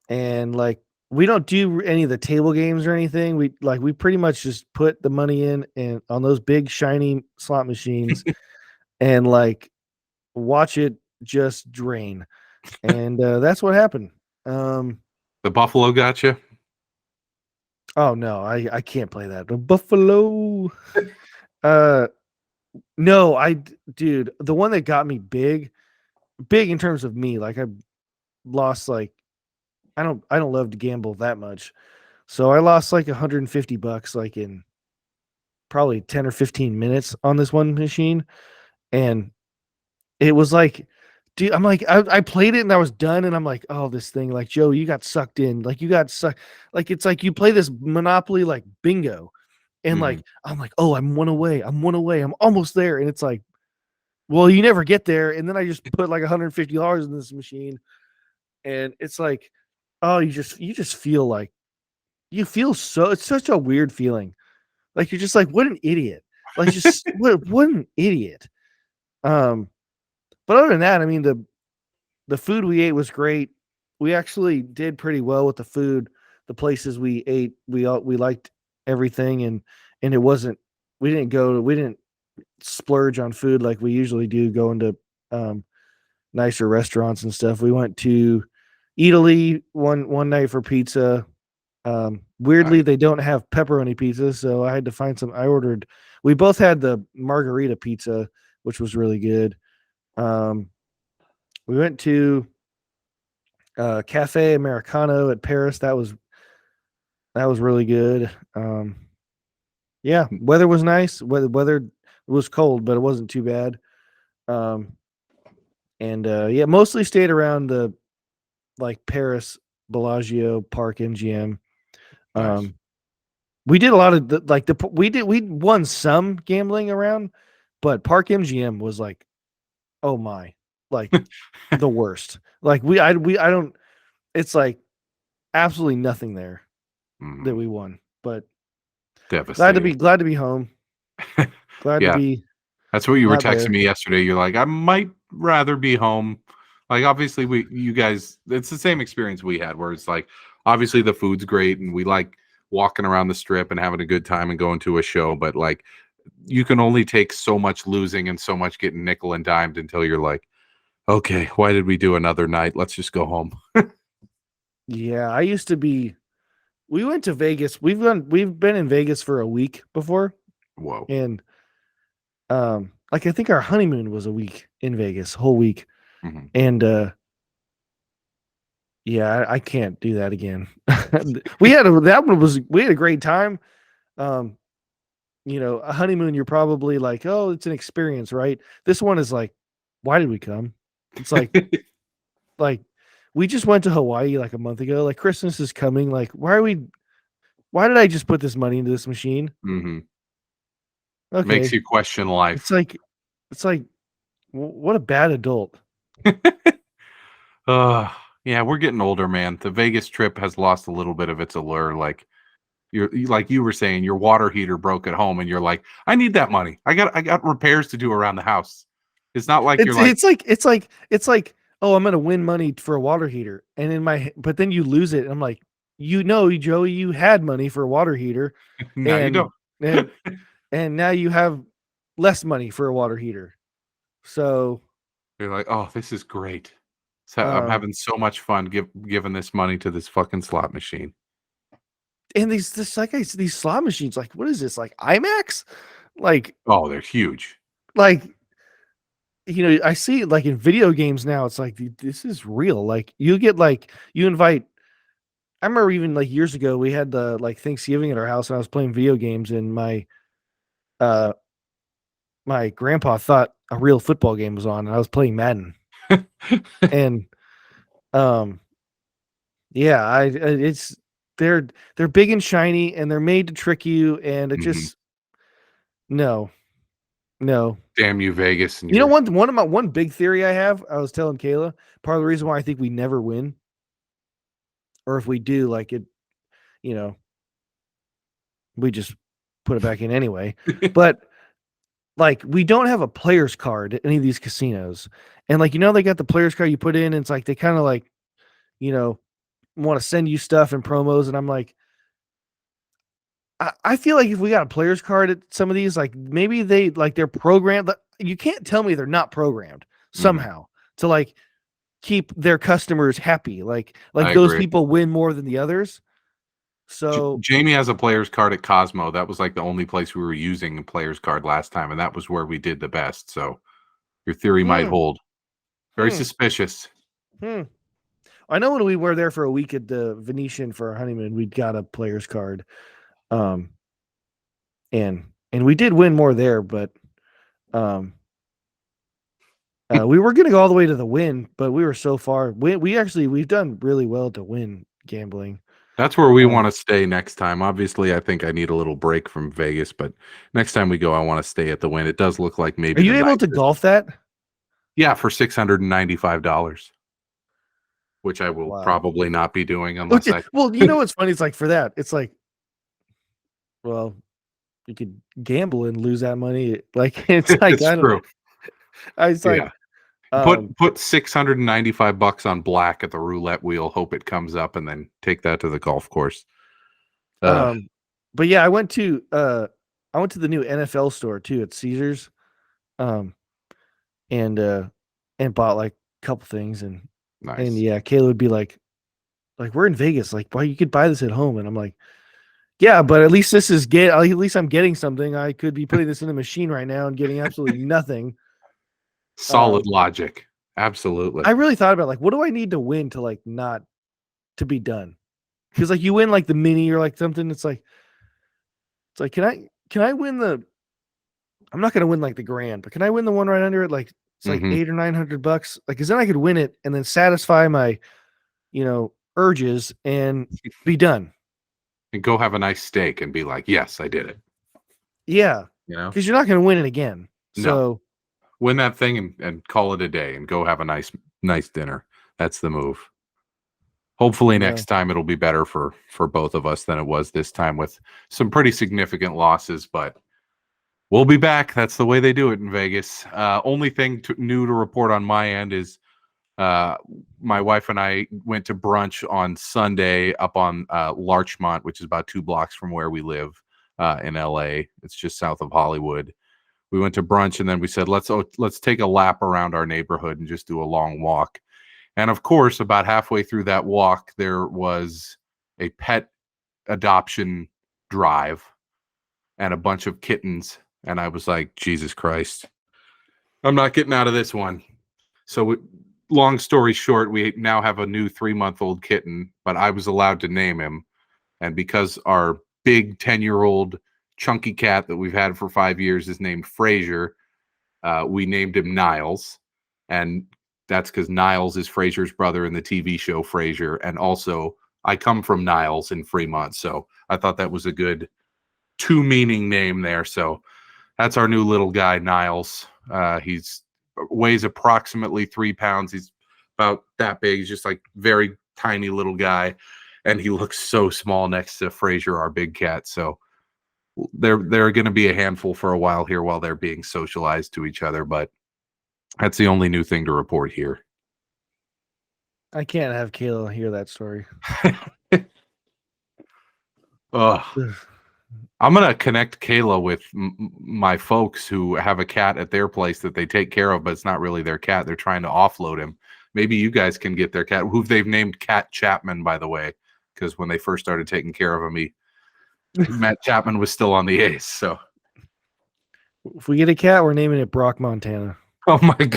and like we don't do any of the table games or anything. We pretty much just put the money in and on those big shiny slot machines and like watch it just drain. And that's what happened. The Buffalo got you? Oh no, I can't play that. The Buffalo. uh no, dude, the one that got me big in terms of me, like I lost like I don't love to gamble that much. So I lost like $150 like in probably 10 or 15 minutes on this one machine. And it was like, dude, I'm like, I played it and I was done. And I'm like, oh, this thing, like, Joe, you got sucked in. Like, you got sucked. Like, it's like you play this Monopoly, like bingo. And Mhm. like, I'm like, oh, I'm one away. I'm almost there. And it's like, well, you never get there. And then I just put like $150 in this machine. And it's like, oh, you just feel like you feel so it's such a weird feeling. Like you're just like, what an idiot. Like just what an idiot. Um, but other than that, I mean the food we ate was great. We actually did pretty well with the food. The places we ate, we liked everything and it wasn't we didn't splurge on food like we usually do going to nicer restaurants and stuff. We went to Italy one night for pizza. Weirdly, Nice. they don't have pepperoni pizza, so I had to find some. We both had the margarita pizza, which was really good. We went to Cafe Americano at Paris. That was really good. Yeah, weather was nice. Weather was cold, but it wasn't too bad. Um, and yeah, mostly stayed around the like Paris Bellagio Park MGM. Nice. We did a lot of we won some gambling around, but Park MGM was like, oh my, like the worst. Like I don't. It's like absolutely nothing there that Mhm. we won. But Devastating. glad to be home. Glad to Yeah. be That's what you were not texting there. me yesterday. You're like, I might rather be home. Like, obviously, you guys, it's the same experience we had where it's like, obviously, the food's great and we like walking around the strip and having a good time and going to a show. But like, you can only take so much losing and so much getting nickel and dimed until you're like, okay, why did we do another night? Let's just go home. Yeah, I used to be. We went to Vegas. We've been in Vegas for a week before, Whoa. and like I think our honeymoon was a week in Vegas, whole week. Mhm. And yeah, I can't do that again. We had a great time. Um, a honeymoon, you're probably like, oh, it's an experience, right? This one is like, why did we come? It's like we just went to Hawaii like a month ago. Like Christmas is coming. Like, why did I just put this money into this machine? Mhm. Makes Okay. you question It's life. like what a bad adult. Uh, yeah, we're getting older, man. The Vegas trip has lost a little bit of its allure. Like, like you were saying, your water heater broke at home, and you're like, I need that money. I got repairs to do around the house. It's not like you're It's like, it's like it's like it's like, oh, I'm gonna win money for a water heater, and but then you lose it. And I'm like, Joey, you had money for a water heater, now you and don't. and and now you have less money for a water heater. So, You're like, oh, this is great. So I'm um, having so much fun giving this money to this fucking slot machine. and these slot machines, like, what is this, like IMAX? Like, Oh, they're huge. like I see it like in video games now. It's like this is real. Like you invite. I remember even like years ago we had the like Thanksgiving at our house and I was playing video games and uh my grandpa thought a real football game was on and I was playing Madden. And um yeah, it's they're they're big and shiny and they're made to trick you and it Mhm. just no. No. Damn you, Vegas. And you know, one big theory I have, I was telling Kayla, part of the reason why I think we never win, or if we do, like it, you know, we just put it back in anyway. But like, we don't have a player's card at any of these casinos. And like, you know, they got the player's card you put in, and it's like they kind of like, you know, want to send you stuff and promos. And I'm like, I feel like if we got a player's card at some of these, like maybe they're programmed. You can't tell me they're not programmed somehow to like keep their customers happy. Like those people win more than the others. So Jamie has a player's card at Cosmo. That was like the only place we were using a player's card last time, and that was where we did the best. So your theory might hold. Very suspicious. I know when we were there for a week at the Venetian for our honeymoon, we got a player's card. And we did win more there, but we were going to go all the way to the win, but we were so far. We've done really well to win gambling. That's where we want to stay next time. Obviously, I think I need a little break from Vegas, but next time we go, I want to stay at the win. It does look like maybe. Are you able to golf that? Yeah, for $695, which I will probably not be doing unless Well, you know what's funny? It's like for that, it's like, well, you could gamble and lose that money. Like it's like it's true. Like put $695 on black at the roulette wheel, hope it comes up, and then take that to the golf course. But yeah, I went to the new NFL store too at Caesars, and bought like a couple things and yeah, Kayla would be like we're in Vegas, like well, you could buy this at home, and I'm like, yeah, but at least at least I'm getting something. I could be putting this in a machine right now and getting absolutely nothing. Solid logic. Absolutely. I really thought about like, what do I need to win to like not to be done? Because like you win like the mini or like something. It's like can I win the? I'm not gonna win like the grand, but can I win the one right under it? Like it's like $800 or $900. Like, because then I could win it and then satisfy my, urges and be done. And go have a nice steak and be like, yes, I did it. Yeah. Because you're not gonna win it again. So. No. Win that thing and call it a day and go have a nice dinner. That's the move. Hopefully next time it'll be better for both of us than it was this time with some pretty significant losses, but we'll be back. That's the way they do it in Vegas. Only thing new to report on my end is my wife and I went to brunch on Sunday up on Larchmont, which is about 2 blocks from where we live in LA. It's just south of Hollywood. We went to brunch and then we said, let's take a lap around our neighborhood and just do a long walk. And of course, about halfway through that walk, there was a pet adoption drive and a bunch of kittens. And I was like, Jesus Christ, I'm not getting out of this one. So long story short, we now have a new 3-month-old kitten, but I was allowed to name him. And because our big 10-year-old chunky cat that we've had for 5 years is named Frazier, we named him Niles, and that's because Niles is Frazier's brother in the TV show Frasier, and also I come from Niles in Fremont, so I thought that was a good 2-meaning name there. So that's our new little guy, Niles. He's weighs approximately 3 pounds. He's about that big. He's just like very tiny little guy, and he looks so small next to Frazier, our big cat. So they're going to be a handful for a while here while they're being socialized to each other, but that's the only new thing to report here. I can't have Kayla hear that story. I'm going to connect Kayla with my folks who have a cat at their place that they take care of, but it's not really their cat. They're trying to offload him. Maybe you guys can get their cat, who they've named Cat Chapman, by the way, because when they first started taking care of him, Matt Chapman was still on the Ace. So if we get a cat, we're naming it Brock Montana. Oh my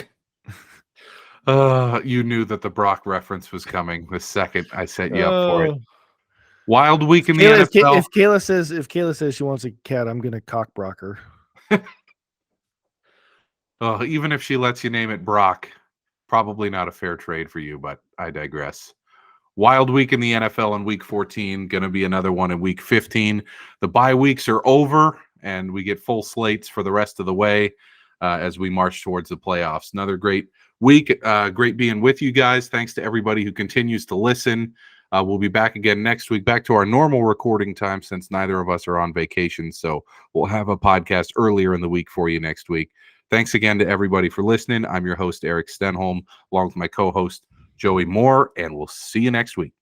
God. You knew that the Brock reference was coming the second I set you up for it. Wild week in the NFL. If Kayla says she wants a cat, I'm gonna cock Brock her. Even if she lets you name it Brock, probably not a fair trade for you, but I digress. Wild week in the NFL in week 14, going to be another one in week 15. The bye weeks are over, and we get full slates for the rest of the way. as we march towards the playoffs. Another great week. Great being with you guys. Thanks to everybody who continues to listen. We'll be back again next week, back to our normal recording time since neither of us are on vacation. So we'll have a podcast earlier in the week for you next week. Thanks again to everybody for listening. I'm your host, Erik Stenholm, along with my co-host, Joey Moore, and we'll see you next week.